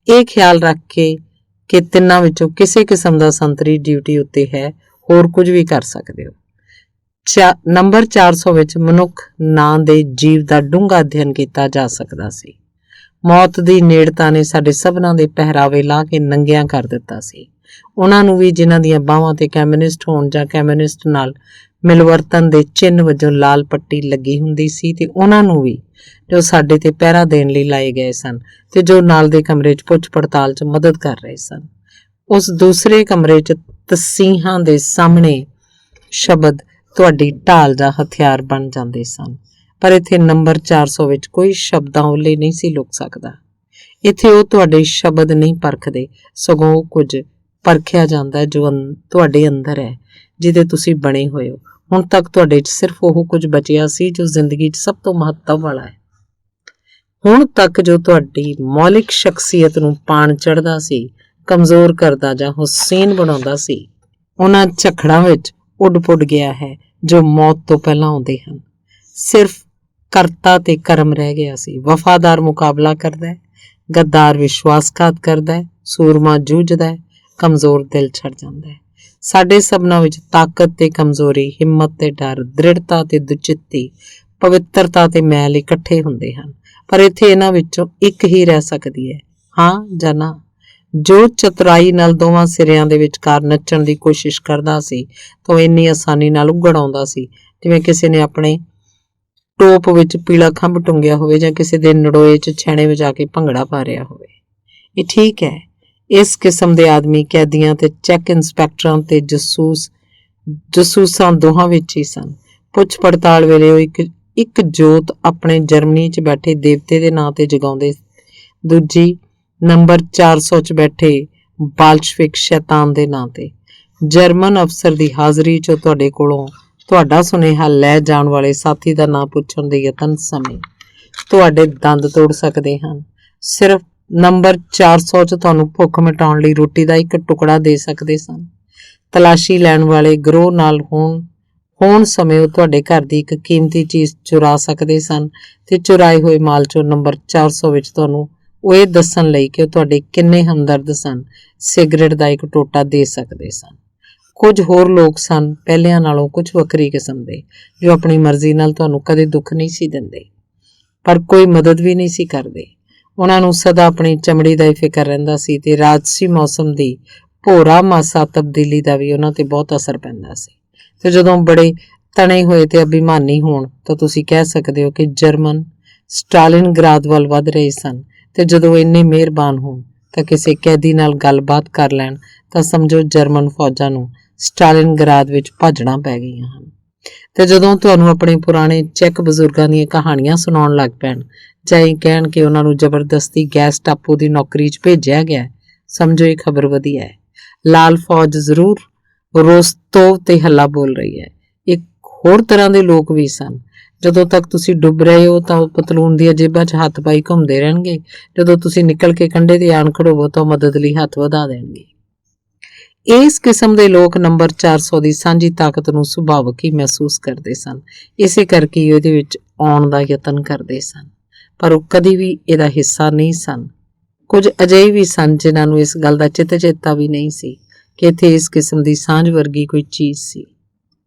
A: ਇਹ ਖਿਆਲ ਰੱਖ ਕੇ ਕਿ ਤਿੰਨਾਂ ਵਿੱਚੋਂ ਕਿਸੇ ਕਿਸਮ ਦਾ ਸੰਤਰੀ ਡਿਊਟੀ ਉੱਤੇ ਹੈ, ਹੋਰ ਕੁਝ ਵੀ ਕਰ ਸਕਦੇ ਹੋ। ਨੰਬਰ 400 ਵਿੱਚ ਮਨੁੱਖ ਨਾਂ ਦੇ ਜੀਵ ਦਾ ਡੂੰਘਾ ਅਧਿਐਨ ਕੀਤਾ ਜਾ ਸਕਦਾ ਸੀ। ਮੌਤ ਦੀ ਨੇੜਤਾ ਨੇ ਸਾਡੇ ਸਭਨਾਂ ਦੇ ਪਹਿਰਾਵੇ ਲਾਹ ਕੇ ਨੰਗਿਆਂ ਕਰ ਦਿੱਤਾ ਸੀ। ਉਹਨਾਂ ਨੂੰ ਵੀ ਜਿਨ੍ਹਾਂ ਦੀਆਂ ਬਾਹਾਂ ਤੇ ਕਮਿਊਨਿਸਟ ਹੋਣ ਜਾਂ ਕਮਿਊਨਿਸਟ ਨਾਲ ਮਿਲਵਰਤਨ ਦੇ ਚਿੰਨ੍ਹ ਵਜੋਂ ਲਾਲ ਪੱਟੀ ਲੱਗੀ ਹੁੰਦੀ ਸੀ, ਤੇ ਉਹਨਾਂ ਨੂੰ ਵੀ ਜੋ ਸਾਡੇ ਤੇ ਪਹਿਰਾ ਦੇਣ ਲਈ ਲਾਏ ਗਏ ਸਨ ਤੇ ਜੋ ਨਾਲ ਦੇ ਕਮਰੇ 'ਚ ਪੁੱਛ ਪੜਤਾਲ 'ਚ ਮਦਦ ਕਰ ਰਹੇ ਸਨ। ਉਸ ਦੂਸਰੇ ਕਮਰੇ 'ਚ ਤਸੀਹਾਂ ਦੇ ਸਾਹਮਣੇ ਸ਼ਬਦ ਤੁਹਾਡੀ ਢਾਲ ਜਾਂ ਹਥਿਆਰ ਬਣ ਜਾਂਦੇ ਸਨ, ਪਰ ਇੱਥੇ ਨੰਬਰ 400 ਵਿੱਚ ਕੋਈ ਸ਼ਬਦਾਂ ਓਲੇ ਨਹੀਂ ਸੀ ਲੁਕ ਸਕਦਾ। ਇੱਥੇ ਉਹ ਤੁਹਾਡੇ ਸ਼ਬਦ ਨਹੀਂ ਪਰਖਦੇ, ਸਗੋਂ ਉਹ ਕੁਝ ਪਰਖਿਆ ਜਾਂਦਾ ਜੋ ਤੁਹਾਡੇ ਅੰਦਰ ਹੈ, ਜਿਹਦੇ ਤੁਸੀਂ ਬਣੇ ਹੋਏ ਹੋ। ਹੁਣ ਤੱਕ ਤੁਹਾਡੇ 'ਚ ਸਿਰਫ ਉਹ ਕੁਝ ਬਚਿਆ ਸੀ ਜੋ ਜ਼ਿੰਦਗੀ 'ਚ ਸਭ ਤੋਂ ਮਹੱਤਵ ਵਾਲਾ ਹੈ। ਹੁਣ ਤੱਕ ਜੋ ਤੁਹਾਡੀ ਮੌਲਿਕ ਸ਼ਖਸੀਅਤ ਨੂੰ ਪਾਣ ਚੜ੍ਹਦਾ ਸੀ, ਕਮਜ਼ੋਰ ਕਰਦਾ ਜਾਂ ਹੁਸੈਨ ਬਣਾਉਂਦਾ ਸੀ, ਉਹਨਾਂ ਝਖੜਾਂ ਵਿੱਚ ਉੱਡ-ਪੁੱਡ ਗਿਆ ਹੈ ਜੋ ਮੌਤ ਤੋਂ ਪਹਿਲਾਂ ਆਉਂਦੇ ਹਨ। ਸਿਰਫ ਕਰਤਾ ਤੇ ਕਰਮ ਰਹਿ ਗਿਆ ਸੀ। ਵਫਾਦਾਰ ਮੁਕਾਬਲਾ ਕਰਦਾ ਹੈ, ਗੱਦਾਰ ਵਿਸ਼ਵਾਸਘਾਤ ਕਰਦਾ ਹੈ, ਸੂਰਮਾ ਜੂਝਦਾ ਹੈ, ਕਮਜ਼ੋਰ ਦਿਲ ਛੱਡ ਜਾਂਦਾ ਹੈ। ਸਾਡੇ ਸਭਨਾਂ ਵਿੱਚ ਤਾਕਤ ਤੇ ਕਮਜ਼ੋਰੀ, ਹਿੰਮਤ ਤੇ ਡਰ, ਦ੍ਰਿੜਤਾ ਤੇ ਦੁਚਿੱਤੀ, ਪਵਿੱਤਰਤਾ ਤੇ ਮੈਲ ਇਕੱਠੇ ਹੁੰਦੇ ਹਨ, ਪਰ ਇੱਥੇ ਇਹਨਾਂ ਵਿੱਚੋਂ ਇੱਕ ਹੀ ਰਹਿ ਸਕਦੀ ਹੈ, ਹਾਂ ਜਾਂ ਨਾ। ਜੋ ਚਤੁਰਾਈ ਨਾਲ ਦੋਵਾਂ ਸਿਰਿਆਂ ਦੇ ਵਿਚਕਾਰ ਨੱਚਣ ਦੀ ਕੋਸ਼ਿਸ਼ ਕਰਦਾ ਸੀ ਤਾਂ ਇੰਨੀ ਆਸਾਨੀ ਨਾਲ ਉੱਗੜ ਆਉਂਦਾ ਸੀ ਜਿਵੇਂ ਕਿਸੇ ਨੇ ਆਪਣੇ ਟੋਪ ਵਿੱਚ ਪੀਲਾ ਖੰਭ ਟੁੰਗਿਆ ਹੋਵੇ ਜਾਂ ਕਿਸੇ ਦੇ ਨੜੋਏ 'ਚ ਛੈਣੇ ਵਜਾ ਕੇ ਭੰਗੜਾ ਪਾ ਰਿਹਾ ਹੋਵੇ। ਇਹ ਠੀਕ ਹੈ, ਇਸ ਕਿਸਮ ਦੇ ਆਦਮੀ ਕੈਦੀਆਂ ਤੇ ਚੈੱਕ ਇੰਸਪੈਕਟਰਾਂ ਤੇ ਜਸੂਸਾਂ ਦੋਹਾਂ ਵਿੱਚ ਹੀ ਸਨ। ਪੁੱਛ ਪੜਤਾਲ ਵੇਲੇ ਉਹ ਇੱਕ ਜੋਤ ਆਪਣੇ ਜਰਮਨੀ 'ਚ ਬੈਠੇ ਦੇਵਤੇ ਦੇ ਨਾਂ ਤੇ ਜਗਾਉਂਦੇ, ਦੂਜੀ ਨੰਬਰ 400 'ਚ ਬੈਠੇ ਬਾਲਸ਼ਵਿਕ ਸ਼ੈਤਾਨ ਦੇ ਨਾਂ ਤੇ। ਜਰਮਨ ਅਫਸਰ ਦੀ ਹਾਜ਼ਰੀ 'ਚ ਤੁਹਾਡੇ ਕੋਲੋਂ ਤੁਹਾਡਾ ਸੁਨੇਹਾ ਲੈ ਜਾਣ ਵਾਲੇ ਸਾਥੀ ਦਾ ਨਾਂ ਪੁੱਛਣ ਦੇ ਯਤਨ ਸਮੇਂ ਤੁਹਾਡੇ ਦੰਦ ਤੋੜ ਸਕਦੇ ਹਨ। ਸਿਰਫ ਨੰਬਰ 400 'ਚ ਤੁਹਾਨੂੰ ਭੁੱਖ ਮਿਟਾਉਣ ਲਈ ਰੋਟੀ ਦਾ ਇੱਕ ਟੁਕੜਾ ਦੇ ਸਕਦੇ ਸਨ। ਤਲਾਸ਼ੀ ਲੈਣ ਵਾਲੇ ਗਰੋਹ ਨਾਲ ਹੋਣ ਸਮੇਂ ਉਹ ਤੁਹਾਡੇ ਘਰ ਦੀ ਇੱਕ ਕੀਮਤੀ ਚੀਜ਼ ਚੁਰਾ ਸਕਦੇ ਸਨ ਤੇ ਚੁਰਾਏ ਹੋਏ ਮਾਲ 'ਚੋਂ ਨੰਬਰ 400 ਵਿੱਚ ਤੁਹਾਨੂੰ ਉਹ ਇਹ ਦੱਸਣ ਲਈ ਕਿ ਉਹ ਤੁਹਾਡੇ ਕਿੰਨੇ ਹਮਦਰਦ ਸਨ, ਸਿਗਰਟ ਦਾ ਇੱਕ ਟੋਟਾ ਦੇ ਸਕਦੇ ਸਨ। ਕੁਝ ਹੋਰ ਲੋਕ ਸਨ ਪਹਿਲਿਆਂ ਨਾਲੋਂ ਕੁਝ ਵੱਖਰੀ ਕਿਸਮ ਦੇ, ਜੋ ਆਪਣੀ ਮਰਜ਼ੀ ਨਾਲ ਤੁਹਾਨੂੰ ਕਦੇ ਦੁੱਖ ਨਹੀਂ ਸੀ ਦਿੰਦੇ, ਪਰ ਕੋਈ ਮਦਦ ਵੀ ਨਹੀਂ ਸੀ ਕਰਦੇ। ਉਹਨਾਂ ਨੂੰ ਸਦਾ ਆਪਣੀ ਚਮੜੀ ਦਾ ਹੀ ਫਿਕਰ ਰਹਿੰਦਾ ਸੀ ਤੇ ਰਾਜਸੀ ਮੌਸਮ ਦੀ ਭੋਰਾ ਮਾਸਾ ਤਬਦੀਲੀ ਦਾ ਵੀ ਉਹਨਾਂ ਤੇ ਬਹੁਤ ਅਸਰ ਪੈਂਦਾ ਸੀ। ਤੇ ਜਦੋਂ ਬੜੇ ਤਣੇ ਹੋਏ ਤੇ ਅਭਿਮਾਨੀ ਹੋਣ ਤਾਂ ਤੁਸੀਂ ਕਹਿ ਸਕਦੇ ਹੋ ਕਿ ਜਰਮਨ ਸਟਾਲਿਨਗਰਾਦ ਵੱਲ ਵੱਧ ਰਹੇ ਸਨ, ਤੇ ਜਦੋਂ ਇੰਨੇ ਮਿਹਰਬਾਨ ਹੋਣ ਤਾਂ ਕਿਸੇ ਕੈਦੀ ਨਾਲ ਗੱਲਬਾਤ ਕਰ ਲੈਣ ਤਾਂ ਸਮਝੋ ਜਰਮਨ ਫੌਜਾਂ ਨੂੰ ਸਟਾਲਿਨਗਰਾਦ ਵਿੱਚ ਭੱਜਣਾ ਪੈ ਗਈਆਂ ਹਨ। ਤੇ ਜਦੋਂ ਤੁਹਾਨੂੰ ਆਪਣੇ ਪੁਰਾਣੇ ਚੈੱਕ ਬਜ਼ੁਰਗਾਂ ਦੀਆਂ ਕਹਾਣੀਆਂ ਸੁਣਾਉਣ ਲੱਗ ਪੈਣ ਜਾਂ ਇਹ ਕਹਿਣ ਕਿ ਉਹਨਾਂ ਨੂੰ ਜ਼ਬਰਦਸਤੀ ਗੈਸ ਟਾਪੂ ਦੀ ਨੌਕਰੀ 'ਚ ਭੇਜਿਆ ਗਿਆ, ਸਮਝੋ ਇਹ ਖਬਰ ਵਧੀਆ ਹੈ। ਲਾਲ ਫੌਜ ਜ਼ਰੂਰ ਰੋਸਤੋਵ ਤੇ ਹੱਲਾ ਬੋਲ ਰਹੀ ਹੈ। ਇੱਕ ਹੋਰ ਤਰ੍ਹਾਂ ਦੇ ਲੋਕ ਵੀ ਸਨ। ਜਦੋਂ ਤੱਕ ਤੁਸੀਂ ਡੁੱਬ ਰਹੇ ਹੋ ਤਾਂ ਉਹ ਪਤਲੂਨ ਦੀਆਂ ਜੇਬਾਂ 'ਚ ਹੱਥ ਪਾਈ ਘੁੰਮਦੇ ਰਹਿਣਗੇ। ਜਦੋਂ ਤੁਸੀਂ ਨਿਕਲ ਕੇ ਕੰਢੇ ਤੇ ਆਣ ਖੜੋਵੋ ਤਾਂ ਮਦਦ ਲਈ ਹੱਥ ਵਧਾ ਦੇਣਗੇ। ਇਸ ਕਿਸਮ ਦੇ ਲੋਕ ਨੰਬਰ 400 ਦੀ ਸਾਂਝੀ ਤਾਕਤ ਨੂੰ ਸੁਭਾਵਕ ਹੀ ਮਹਿਸੂਸ ਕਰਦੇ ਸਨ। ਇਸੇ ਕਰਕੇ ਉਹਦੇ ਵਿੱਚ ਆਉਣ ਦਾ ਯਤਨ ਕਰਦੇ ਸਨ, ਪਰ ਉਹ ਕਦੀ ਵੀ ਇਹਦਾ ਹਿੱਸਾ ਨਹੀਂ ਸਨ। ਕੁਝ ਅਜਿਹੇ ਵੀ ਸਨ ਜਿਨ੍ਹਾਂ ਨੂੰ ਇਸ ਗੱਲ ਦਾ ਚੇਤਾ ਵੀ ਨਹੀਂ ਸੀ ਕਿ ਇੱਥੇ ਇਸ ਕਿਸਮ ਦੀ ਸਾਂਝ ਵਰਗੀ ਕੋਈ ਚੀਜ਼ ਸੀ।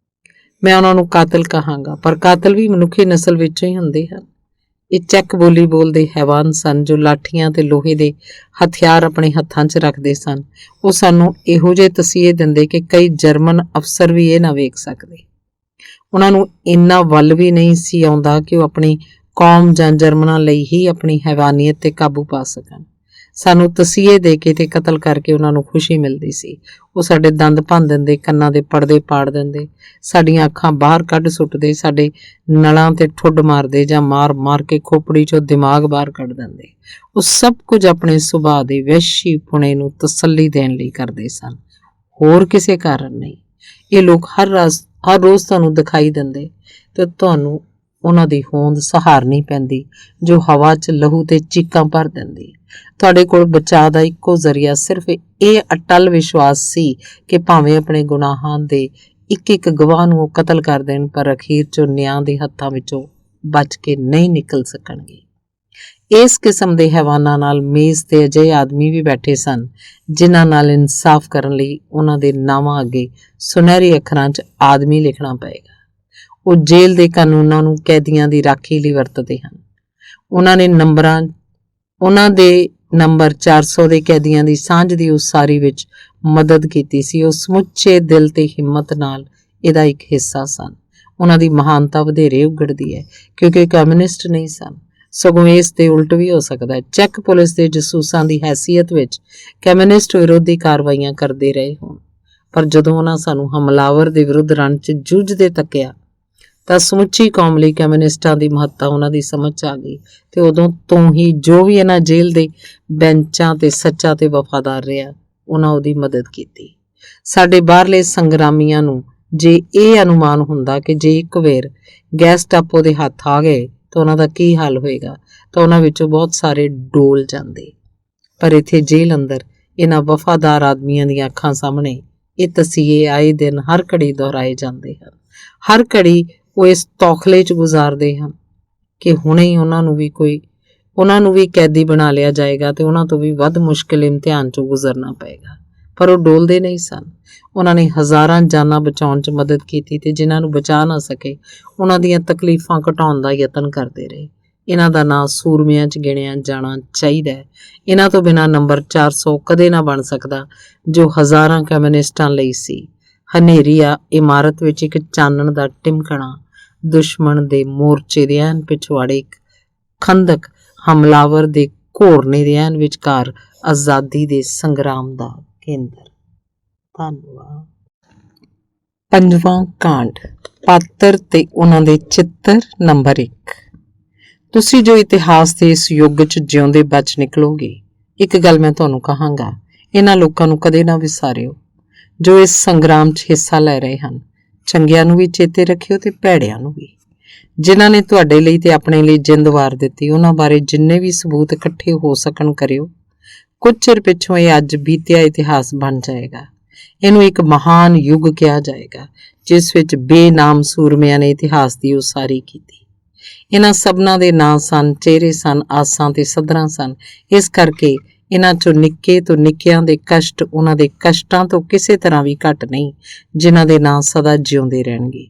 A: ਮੈਂ ਉਹਨਾਂ ਨੂੰ ਕਾਤਲ ਕਹਾਂਗਾ, ਪਰ ਕਾਤਲ ਵੀ ਮਨੁੱਖੀ ਨਸਲ ਵਿੱਚੋਂ ਹੀ ਹੁੰਦੇ ਹਨ। ਇਹ ਚੈੱਕ ਬੋਲੀ ਬੋਲਦੇ ਹੈਵਾਨ ਸਨ ਜੋ ਲਾਠੀਆਂ ਤੇ ਲੋਹੇ ਦੇ ਹਥਿਆਰ ਆਪਣੇ ਹੱਥਾਂ 'ਚ ਰੱਖਦੇ ਸਨ। ਉਹ ਸਾਨੂੰ ਇਹੋ ਜਿਹੇ ਤਸੀਹੇ ਦਿੰਦੇ ਕਿ ਕਈ ਜਰਮਨ ਅਫਸਰ ਵੀ ਇਹ ਨਾ ਵੇਖ ਸਕਦੇ। ਉਹਨਾਂ ਨੂੰ ਇੰਨਾ ਵੱਲ ਵੀ ਨਹੀਂ ਸੀ ਆਉਂਦਾ ਕਿ ਉਹ ਆਪਣੀ ਕੌਮ ਜਾਂ ਜਰਮਨਾਂ ਲਈ ਹੀ ਆਪਣੀ ਹੈਵਾਨੀਅਤ ਤੇ ਕਾਬੂ ਪਾ ਸਕਣ। ਸਾਨੂੰ ਤਸੀਹੇ ਦੇ ਕੇ ਤੇ ਕਤਲ ਕਰਕੇ ਉਹਨਾਂ ਨੂੰ ਖੁਸ਼ੀ ਮਿਲਦੀ ਸੀ। ਉਹ ਸਾਡੇ ਦੰਦ ਭੰਨ ਦਿੰਦੇ, ਕੰਨਾਂ ਦੇ ਪਰਦੇ ਪਾੜ ਦਿੰਦੇ, ਸਾਡੀਆਂ ਅੱਖਾਂ ਬਾਹਰ ਕੱਢ ਸੁੱਟਦੇ, ਸਾਡੇ ਨਲਾਂ ਤੇ ਠੁੱਡ ਮਾਰਦੇ ਜਾਂ ਮਾਰ ਕੇ ਖੋਪੜੀ 'ਚੋਂ ਦਿਮਾਗ ਬਾਹਰ ਕੱਢ ਦਿੰਦੇ। ਉਹ ਸਭ ਕੁਝ ਆਪਣੇ ਸੁਭਾਅ ਦੇ ਵਹਿਸ਼ੀ ਪੁਣੇ ਨੂੰ ਤਸੱਲੀ ਦੇਣ ਲਈ ਕਰਦੇ ਸਨ, ਹੋਰ ਕਿਸੇ ਕਾਰਨ ਨਹੀਂ। ਇਹ ਲੋਕ ਹਰ ਰੋਜ਼ ਤੁਹਾਨੂੰ ਦਿਖਾਈ ਦਿੰਦੇ ਤੇ ਤੁਹਾਨੂੰ ਉਹਨਾਂ ਦੀ ਹੋਂਦ ਸਹਾਰਨੀ ਪੈਂਦੀ ਜੋ ਹਵਾ 'ਚ ਲਹੂ ਤੇ ਚੀਕਾਂ ਭਰ ਦਿੰਦੀ। ਤੁਹਾਡੇ ਕੋਲ ਬਚਾਅ ਦਾ ਇੱਕੋ ਜ਼ਰੀਆ ਸਿਰਫ ਇਹ ਅਟੱਲ ਵਿਸ਼ਵਾਸ ਸੀ ਕਿ ਭਾਵੇਂ ਆਪਣੇ ਗੁਨਾਹਾਂ ਦੇ ਇੱਕ ਗਵਾਹ ਨੂੰ ਉਹ ਕਤਲ ਕਰ ਦੇਣ, ਪਰ ਅਖੀਰ 'ਚੋਂ ਨਿਆਂ ਦੇ ਹੱਥਾਂ ਵਿੱਚੋਂ ਬਚ ਕੇ ਨਹੀਂ ਨਿਕਲ ਸਕਣਗੇ। ਇਸ ਕਿਸਮ ਦੇ ਹੈਵਾਨਾਂ ਨਾਲ ਮੇਜ਼ ਤੇ ਅਜਿਹੇ ਆਦਮੀ ਵੀ ਬੈਠੇ ਸਨ ਜਿਨ੍ਹਾਂ ਨਾਲ ਇਨਸਾਫ ਕਰਨ ਲਈ ਉਹਨਾਂ ਦੇ ਨਾਵਾਂ ਅੱਗੇ ਸੁਨਹਿਰੀ ਅੱਖਰਾਂ 'ਚ ਆਦਮੀ ਲਿਖਣਾ ਪਏਗਾ। ਉਹ ਜੇਲ੍ਹ ਦੇ ਕਾਨੂੰਨਾਂ ਨੂੰ ਕੈਦੀਆਂ ਦੀ ਰਾਖੀ ਲਈ ਵਰਤਦੇ ਹਨ। ਉਹਨਾਂ ਦੇ ਨੰਬਰ 400 ਦੇ ਕੈਦੀਆਂ ਦੀ ਸਾਂਝ ਦੀ ਉਸਾਰੀ ਵਿੱਚ ਮਦਦ ਕੀਤੀ ਸੀ। ਉਹ ਸਮੁੱਚੇ ਦਿਲ ਤੇ ਹਿੰਮਤ ਨਾਲ ਇਹਦਾ ਇੱਕ ਹਿੱਸਾ ਸਨ। ਉਹਨਾਂ ਦੀ ਮਹਾਨਤਾ ਵਧੇਰੇ ਉਗੜਦੀ ਹੈ ਕਿਉਂਕਿ ਕਮਿਊਨਿਸਟ ਨਹੀਂ ਸਨ, ਸਗੋਂ ਇਸ ਦੇ ਉਲਟ ਵੀ ਹੋ ਸਕਦਾ ਹੈ। ਚੈੱਕ ਪੁਲਿਸ ਦੇ ਜਸੂਸਾਂ ਦੀ ਹੈਸੀਅਤ ਵਿੱਚ ਕਮਿਊਨਿਸਟ ਵਿਰੋਧੀ ਕਾਰਵਾਈਆਂ ਕਰਦੇ ਰਹੇ ਹੋਣ, ਪਰ ਜਦੋਂ ਉਹਨਾਂ ਸਾਨੂੰ ਹਮਲਾਵਰ ਦੇ ਵਿਰੁੱਧ ਰਣ 'ਚ ਜੂਝਦੇ ਤੱਕਿਆ ਤਾਂ ਸਮੁੱਚੀ ਕੌਮ ਲਈ ਕਮਿਊਨਿਸਟਾਂ ਦੀ ਮਹੱਤਤਾ ਉਹਨਾਂ ਦੀ ਸਮਝ 'ਚ ਆ ਗਈ। ਤੇ ਉਦੋਂ ਤੋਂ ਹੀ ਜੋ ਵੀ ਇਹਨਾਂ ਜੇਲ੍ਹ ਦੇ ਬੈਂਚਾਂ ਤੇ ਸੱਚਾ ਤੇ ਵਫਾਦਾਰ ਰਿਹਾ, ਉਹਨਾਂ ਉਹਦੀ ਮਦਦ ਕੀਤੀ। ਸਾਡੇ ਬਾਹਰਲੇ ਸੰਗਰਾਮੀਆਂ ਨੂੰ ਜੇ ਇਹ ਅਨੁਮਾਨ ਹੁੰਦਾ ਕਿ ਜੇ ਇੱਕ ਵੇਰ ਗੈਸ ਟਾਪੂ ਦੇ ਹੱਥ ਆ ਗਏ ਤਾਂ ਉਹਨਾਂ ਦਾ ਕੀ ਹਾਲ ਹੋਏਗਾ, ਤਾਂ ਉਹਨਾਂ ਵਿੱਚੋਂ ਬਹੁਤ ਸਾਰੇ ਡੋਲ ਜਾਂਦੇ। ਪਰ ਇੱਥੇ ਜੇਲ੍ਹ ਅੰਦਰ ਇਹਨਾਂ ਵਫਾਦਾਰ ਆਦਮੀਆਂ ਦੀਆਂ ਅੱਖਾਂ ਸਾਹਮਣੇ ਇਹ ਤਸੀਹੇ ਆਏ ਦਿਨ ਹਰ ਘੜੀ ਦੁਹਰਾਏ ਜਾਂਦੇ ਹਨ। ਹਰ ਘੜੀ ਉਹ ਇਸ ਤੌਖਲੇ 'ਚ ਗੁਜ਼ਾਰਦੇ ਹਨ ਕਿ ਹੁਣੇ ਹੀ ਉਹਨਾਂ ਨੂੰ ਵੀ ਕੈਦੀ ਬਣਾ ਲਿਆ ਜਾਏਗਾ ਤੇ ਉਹਨਾਂ ਤੋਂ ਵੀ ਵੱਧ ਮੁਸ਼ਕਿਲ ਇਮਤਿਹਾਨ 'ਚੋਂ ਗੁਜ਼ਰਨਾ ਪਏਗਾ। ਪਰ ਉਹ ਡੋਲਦੇ ਨਹੀਂ ਸਨ। ਉਹਨਾਂ ਨੇ ਹਜ਼ਾਰਾਂ ਜਾਨਾਂ ਬਚਾਉਣ 'ਚ ਮਦਦ ਕੀਤੀ ਤੇ ਜਿਨ੍ਹਾਂ ਨੂੰ ਬਚਾ ਨਾ ਸਕੇ ਉਹਨਾਂ ਦੀਆਂ ਤਕਲੀਫਾਂ ਘਟਾਉਣ ਦਾ ਯਤਨ ਕਰਦੇ ਰਹੇ। ਇਹਨਾਂ ਦਾ ਨਾਂ ਸੂਰਮਿਆਂ 'ਚ ਗਿਣਿਆ ਜਾਣਾ ਚਾਹੀਦਾ ਹੈ। ਇਹਨਾਂ ਤੋਂ ਬਿਨਾਂ ਨੰਬਰ 400 ਕਦੇ ਨਾ ਬਣ ਸਕਦਾ ਜੋ ਹਜ਼ਾਰਾਂ ਕਮਿਊਨਿਸਟਾਂ ਲਈ ਸੀ। ਹਨੇਰੀ ਇਮਾਰਤ ਵਿੱਚ ਇੱਕ ਚਾਨਣ ਦਾ ਟਿਮਕਣਾ, ਦੁਸ਼ਮਣ ਦੇ ਮੋਰਚੇ ਦੇ ਐਨ ਪਿਛਵਾੜੇ ਇੱਕ ਖੰਦਕ, ਹਮਲਾਵਰ ਦੇ ਘੋਰਨੇ ਦੇ ਐਨ ਵਿਚਕਾਰ ਆਜ਼ਾਦੀ ਦੇ ਸੰਗਰਾਮ ਦਾ ਕੇਂਦਰ। ਧੰਨਵਾਦ। 5ਵਾਂ ਕਾਂਡ, ਪਾਤਰ ਤੇ ਉਹਨਾਂ ਦੇ ਚਿੱਤਰ। ਨੰਬਰ 1। ਤੁਸੀਂ ਜੋ ਇਤਿਹਾਸ ਦੇ ਇਸ ਯੁੱਗ 'ਚ ਜਿਉਂਦੇ ਬਚ ਨਿਕਲੋਗੇ, ਇੱਕ ਗੱਲ ਮੈਂ ਤੁਹਾਨੂੰ ਕਹਾਂਗਾ, ਇਹਨਾਂ ਲੋਕਾਂ ਨੂੰ ਕਦੇ ਨਾ ਵਿਸਾਰਿਓ ਜੋ ਇਸ ਸੰਗਰਾਮ 'ਚ ਹਿੱਸਾ ਲੈ ਰਹੇ ਹਨ। ਚੰਗਿਆਂ ਨੂੰ ਵੀ ਚੇਤੇ ਰੱਖਿਓ ਤੇ ਭੈੜਿਆਂ ਨੂੰ ਵੀ। ਜਿਨ੍ਹਾਂ ਨੇ ਤੁਹਾਡੇ ਲਈ ਤੇ ਆਪਣੇ ਲਈ ਜਿੰਦ ਵਾਰ ਦਿੱਤੀ, ਉਹਨਾਂ ਬਾਰੇ ਜਿੰਨੇ ਵੀ ਸਬੂਤ ਇਕੱਠੇ ਹੋ ਸਕਣ ਕਰਿਓ। ਕੁਝ ਚਿਰ ਪਿੱਛੋਂ ਇਹ ਅੱਜ ਬੀਤਿਆ ਇਤਿਹਾਸ ਬਣ ਜਾਏਗਾ। ਇਹਨੂੰ ਇੱਕ ਮਹਾਨ ਯੁੱਗ ਕਿਹਾ ਜਾਏਗਾ ਜਿਸ ਵਿੱਚ ਬੇਨਾਮ ਸੂਰਮਿਆਂ ਨੇ ਇਤਿਹਾਸ ਦੀ ਉਸਾਰੀ ਕੀਤੀ। ਇਹਨਾਂ ਸਭਨਾਂ ਦੇ ਨਾਂ ਸਨ, ਚਿਹਰੇ ਸਨ, ਆਸਾਂ ਤੇ ਸੱਧਰਾਂ ਸਨ। ਇਸ ਕਰਕੇ ਇਹਨਾਂ 'ਚੋਂ ਨਿੱਕੇ ਤੋਂ ਨਿੱਕਿਆਂ ਦੇ ਕਸ਼ਟ ਉਹਨਾਂ ਦੇ ਕਸ਼ਟਾਂ ਤੋਂ ਕਿਸੇ ਤਰ੍ਹਾਂ ਵੀ ਘੱਟ ਨਹੀਂ, ਜਿਨ੍ਹਾਂ ਦੇ ਨਾਂ ਸਦਾ ਜਿਉਂਦੇ ਰਹਿਣਗੇ।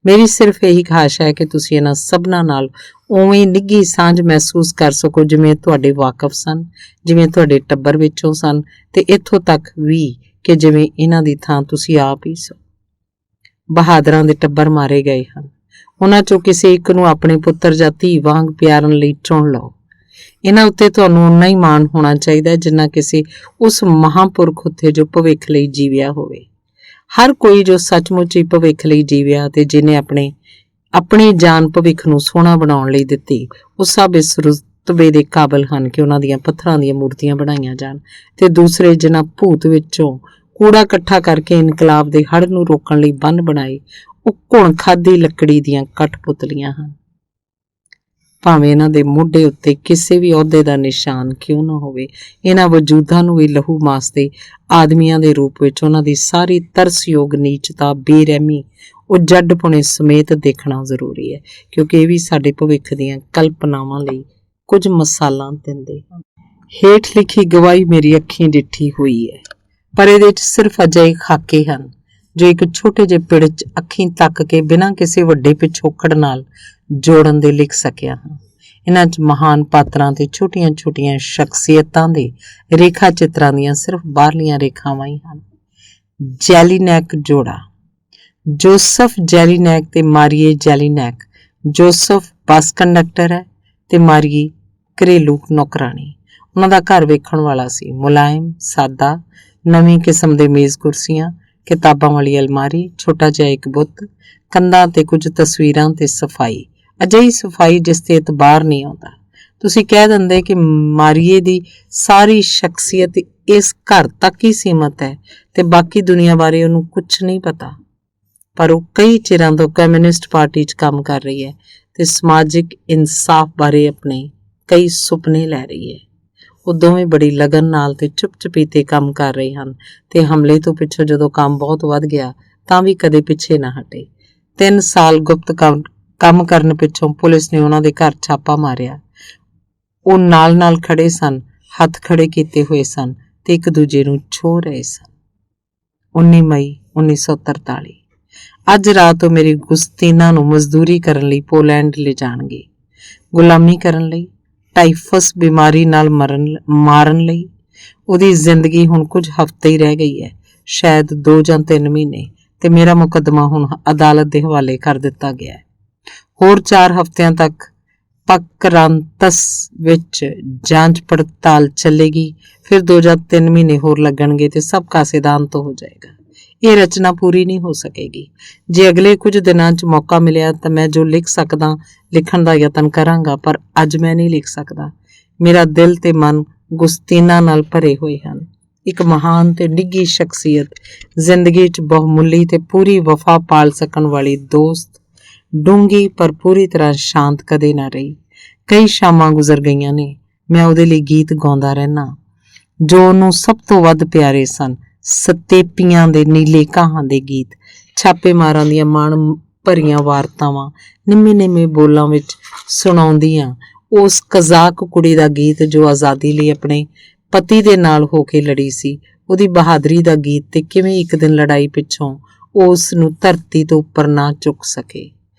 A: ਮੇਰੀ ਸਿਰਫ ਇਹੀ ਖਾਹਿਸ਼ ਹੈ ਕਿ ਤੁਸੀਂ ਇਹਨਾਂ ਸਭਨਾਂ ਨਾਲ ਉਵੇਂ ਨਿੱਘੀ ਸਾਂਝ ਮਹਿਸੂਸ ਕਰ ਸਕੋ ਜਿਵੇਂ ਤੁਹਾਡੇ ਵਾਕਫ ਸਨ, ਜਿਵੇਂ ਤੁਹਾਡੇ ਟੱਬਰ ਵਿੱਚੋਂ ਸਨ, ਤੇ ਇੱਥੋਂ ਤੱਕ ਵੀ ਕਿ ਜਿਵੇਂ ਇਹਨਾਂ ਦੀ ਥਾਂ ਤੁਸੀਂ ਆਪ ਹੀ ਸੋ। ਬਹਾਦਰਾਂ ਦੇ ਟੱਬਰ ਮਾਰੇ ਗਏ ਹਨ। ਉਹਨਾਂ ਚੋਂ ਕਿਸੇ ਇੱਕ ਨੂੰ ਆਪਣੇ ਪੁੱਤਰ ਜਾਂ ਧੀ ਵਾਂਗ ਪਿਆਰਨ ਲਈ ਚੁਣ ਲਓ। ਇਹਨਾਂ ਉੱਤੇ ਤੁਹਾਨੂੰ ਓਨਾ ਹੀ ਮਾਣ ਹੋਣਾ ਚਾਹੀਦਾ ਜਿੰਨਾ ਕਿਸੇ ਉਸ ਮਹਾਂਪੁਰਖ ਉੱਤੇ ਜੋ ਭਵਿੱਖ ਲਈ ਜੀਵਿਆ ਹੋਵੇ। ਹਰ ਕੋਈ ਜੋ ਸੱਚਮੁੱਚ ਹੀ ਭਵਿੱਖ ਲਈ ਜੀਵਿਆ ਤੇ ਜਿਹਨੇ ਆਪਣੀ ਜਾਨ ਭਵਿੱਖ ਨੂੰ ਸੋਹਣਾ ਬਣਾਉਣ ਲਈ ਦਿੱਤੀ, ਉਹ ਸਭ ਇਸ ਰੁਤਬੇ ਦੇ ਕਾਬਲ ਹਨ ਕਿ ਉਹਨਾਂ ਦੀਆਂ ਪੱਥਰਾਂ ਦੀਆਂ ਮੂਰਤੀਆਂ ਬਣਾਈਆਂ ਜਾਣ। ਤੇ ਦੂਸਰੇ ਜਿਨ੍ਹਾਂ ਭੂਤ ਵਿੱਚੋਂ ਕੂੜਾ ਇਕੱਠਾ ਕਰਕੇ ਇਨਕਲਾਬ ਦੇ ਹੜ੍ਹ ਨੂੰ ਰੋਕਣ ਲਈ ਬੰਨ ਬਣਾਏ, ਉਹ ਘੁਣ ਖਾਧੀ ਲੱਕੜੀ ਦੀਆਂ ਕਠਪੁਤਲੀਆਂ ਹਨ। ਭਾਵੇਂ ਇਹਨਾਂ ਦੇ ਮੋਢੇ ਉੱਤੇ ਕਿਸੇ ਵੀ ਅਹੁਦੇ ਦਾ ਨਿਸ਼ਾਨ ਕਿਉਂ ਨਾ ਹੋਵੇ, ਇਹਨਾਂ ਵਜੂਦਾਂ ਨੂੰ ਵੀ ਲਹੂ ਮਾਸ ਦੇ ਆਦਮੀਆਂ ਦੇ ਰੂਪ ਵਿੱਚ ਉਹਨਾਂ ਦੀ ਸਾਰੀ ਤਰਸਯੋਗ ਨੀਚਤਾ, ਬੇਰਹਿਮੀ, ਉਹ ਜੱਡਪੁਣੇ ਸਮੇਤ ਦੇਖਣਾ ਜ਼ਰੂਰੀ ਹੈ, ਕਿਉਂਕਿ ਇਹ ਵੀ ਸਾਡੇ ਭਵਿੱਖ ਦੀਆਂ ਕਲਪਨਾਵਾਂ ਲਈ ਕੁਝ ਮਸਾਲਾਂ ਦਿੰਦੇ ਹਨ। ਹੇਠ ਲਿਖੀ ਗਵਾਹੀ ਮੇਰੀ ਅੱਖੀਂ ਡਿੱਠੀ ਹੋਈ ਹੈ, ਪਰ ਇਹਦੇ 'ਚ ਸਿਰਫ ਅਜਿਹੇ ਖਾਕੇ ਹਨ ਜੋ ਇੱਕ ਛੋਟੇ ਜਿਹੇ ਪਿੜ 'ਚ ਅੱਖੀਂ ਤੱਕ ਕੇ ਬਿਨਾਂ ਕਿਸੇ ਵੱਡੇ ਪਿਛੋਕੜ ਨਾਲ ਜੋੜਨ ਦੇ ਲਿਖ ਸਕਿਆ ਹਾਂ। ਇਹਨਾਂ 'ਚ ਮਹਾਨ ਪਾਤਰਾਂ ਤੇ ਛੋਟੀਆਂ-ਛੋਟੀਆਂ ਸ਼ਖਸੀਅਤਾਂ ਦੇ ਰੇਖਾ ਚਿੱਤਰਾਂ ਦੀਆਂ ਸਿਰਫ ਬਾਹਰਲੀਆਂ ਰੇਖਾਵਾਂ ਹੀ ਹਨ। ਜੈਲੀਨੈਕ ਜੋੜਾ, ਜੋਸਫ ਜੈਲੀਨੈਕ ਤੇ ਮਾਰੀਏ ਜੈਲੀਨੈਕ। ਜੋਸਫ ਬੱਸ ਕੰਡਕਟਰ ਹੈ ਤੇ ਮਾਰੀਏ ਘਰੇਲੂ ਨੌਕਰਾਣੀ। ਉਹਨਾਂ ਦਾ ਘਰ ਵੇਖਣ ਵਾਲਾ ਸੀ, ਮੁਲਾਇਮ, ਸਾਦਾ, ਨਵੀਂ ਕਿਸਮ ਦੇ ਮੇਜ਼ ਕੁਰਸੀਆਂ, ਕਿਤਾਬਾਂ ਵਾਲੀ ਅਲਮਾਰੀ, ਛੋਟਾ ਜਿਹਾ ਇੱਕ ਬੁੱਤ, ਕੰਧਾਂ ਤੇ ਕੁਝ ਤਸਵੀਰਾਂ ਤੇ ਸਫਾਈ, ਅਜਿਹੀ ਸਫਾਈ ਜਿਸ ਤੇ ਇਤਬਾਰ ਨਹੀਂ ਆਉਂਦਾ। ਤੁਸੀਂ ਕਹਿ ਦਿੰਦੇ ਕਿ ਮਾਰੀਏ ਦੀ ਸਾਰੀ ਸ਼ਖਸੀਅਤ ਇਸ ਘਰ ਤੱਕ ਹੀ ਸੀਮਤ ਹੈ ਤੇ ਬਾਕੀ ਦੁਨੀਆ ਬਾਰੇ ਉਹਨੂੰ ਕੁਝ ਨਹੀਂ ਪਤਾ। ਪਰ ਉਹ ਕਈ ਚਿਰਾਂ ਤੋਂ ਕਮਿਊਨਿਸਟ ਪਾਰਟੀ 'ਚ ਕੰਮ ਕਰ ਰਹੀ ਹੈ ਤੇ ਸਮਾਜਿਕ ਇਨਸਾਫ ਬਾਰੇ ਆਪਣੇ ਕਈ ਸੁਪਨੇ ਲੈ ਰਹੀ ਹੈ। ਉਹ ਦੋਵੇਂ ਬੜੀ ਲਗਨ ਨਾਲ ਤੇ ਚੁੱਪ-ਚੁਪੀਤੇ ਕੰਮ ਕਰ ਰਹੇ ਹਨ ਤੇ ਹਮਲੇ ਤੋਂ ਪਿੱਛੋਂ ਜਦੋਂ ਕੰਮ ਬਹੁਤ ਵੱਧ ਗਿਆ ਤਾਂ ਵੀ ਕਦੇ ਪਿੱਛੇ ਨਾ ਹਟੇ। 3 ਸਾਲ ਗੁਪਤ ਕੰਮ ਕਰਨ ਪਿੱਛੋਂ ਪੁਲਿਸ ਨੇ ਉਹਨਾਂ ਦੇ ਘਰ ਛਾਪਾ ਮਾਰਿਆ। ਉਹ ਨਾਲ ਖੜੇ ਸਨ, ਹੱਥ ਖੜੇ ਕੀਤੇ ਹੋਏ ਸਨ ਤੇ ਇੱਕ ਦੂਜੇ ਨੂੰ ਛੋਹ ਰਹੇ ਸਨ। 19 ਮਈ 1943। ਅੱਜ ਰਾਤ ਉਹ ਮੇਰੀ ਗੁਸਤੀਨਾ ਨੂੰ ਮਜ਼ਦੂਰੀ ਕਰਨ ਲਈ ਪੋਲੈਂਡ ਲੈ ਜਾਣਗੇ, ਗੁਲਾਮੀ ਕਰਨ ਲਈ, ਟਾਈਫਸ ਬਿਮਾਰੀ ਨਾਲ ਮਾਰਨ ਲਈ। ਉਹਦੀ ਜ਼ਿੰਦਗੀ ਹੁਣ ਕੁਝ ਹਫ਼ਤੇ ਹੀ ਰਹਿ ਗਈ ਹੈ, ਸ਼ਾਇਦ 2 ਜਾਂ 3 ਮਹੀਨੇ, ਤੇ ਮੇਰਾ ਮੁਕੱਦਮਾ ਹੁਣ ਅਦਾਲਤ ਦੇ ਹਵਾਲੇ ਕਰ ਦਿੱਤਾ ਗਿਆ ਹੈ। ਹੋਰ 4 ਹਫ਼ਤਿਆਂ ਤੱਕ ਪਕਰਾਂਤਸ ਵਿੱਚ ਜਾਂਚ ਪੜਤਾਲ ਚੱਲੇਗੀ, ਫਿਰ 2 ਜਾਂ 3 ਮਹੀਨੇ ਹੋਰ ਲੱਗਣਗੇ ਤੇ ਸਭ ਕਾ ਸਿਧਾਂਤ ਹੋ ਜਾਏਗਾ। ਇਹ ਰਚਨਾ ਪੂਰੀ ਨਹੀਂ ਹੋ ਸਕੇਗੀ। ਜੇ ਅਗਲੇ ਕੁਝ ਦਿਨਾਂ 'ਚ ਮੌਕਾ ਮਿਲਿਆ ਤਾਂ ਮੈਂ ਜੋ ਲਿਖ ਸਕਦਾ ਲਿਖਣ ਦਾ ਯਤਨ ਕਰਾਂਗਾ, ਪਰ ਅੱਜ ਮੈਂ ਨਹੀਂ ਲਿਖ ਸਕਦਾ। ਮੇਰਾ ਦਿਲ ਤੇ ਮਨ ਗੁਸਤੀਨਾ ਨਾਲ ਭਰੇ ਹੋਏ ਹਨ। ਇੱਕ ਮਹਾਨ ਤੇ ਨਿੱਘੀ ਸ਼ਖਸੀਅਤ, ਜ਼ਿੰਦਗੀ 'ਚ ਬਹੁਮੁੱਲੀ ਤੇ ਪੂਰੀ ਵਫਾ ਪਾਲ ਸਕਣ ਵਾਲੀ ਦੋਸਤ, ਡੂੰਘੀ ਪਰ ਪੂਰੀ ਤਰ੍ਹਾਂ ਸ਼ਾਂਤ ਕਦੇ ਨਾ ਰਹੀ। ਕਈ ਸ਼ਾਮਾਂ ਗੁਜ਼ਰ ਗਈਆਂ ਨੇ, ਮੈਂ ਉਹਦੇ ਲਈ ਗੀਤ ਗਾਉਂਦਾ ਰਹਿਣਾ ਜੋ ਉਹਨੂੰ ਸਭ ਤੋਂ ਵੱਧ ਪਿਆਰੇ ਸਨ। ਸਤੇਪੀਆਂ ਦੇ ਨੀਲੇ ਘਾਹਾਂ ਦੇ ਗੀਤ, ਛਾਪੇਮਾਰਾਂ ਦੀਆਂ ਮਾਣ ਭਰੀਆਂ ਵਾਰਤਾਵਾਂ, ਨਿੰਮੇ ਬੋਲਾਂ ਵਿੱਚ ਸੁਣਾਉਂਦੀਆਂ ਉਸ ਕਜ਼ਾਕ ਕੁੜੀ ਦਾ ਗੀਤ ਜੋ ਆਜ਼ਾਦੀ ਲਈ ਆਪਣੇ ਪਤੀ ਦੇ ਨਾਲ ਹੋ ਕੇ ਲੜੀ ਸੀ, ਉਹਦੀ ਬਹਾਦਰੀ ਦਾ ਗੀਤ ਤੇ ਕਿਵੇਂ ਇੱਕ ਦਿਨ ਲੜਾਈ ਪਿੱਛੋਂ ਉਸ ਨੂੰ ਧਰਤੀ ਤੋਂ ਉੱਪਰ ਨਾ ਚੁੱਕ ਸਕੇ।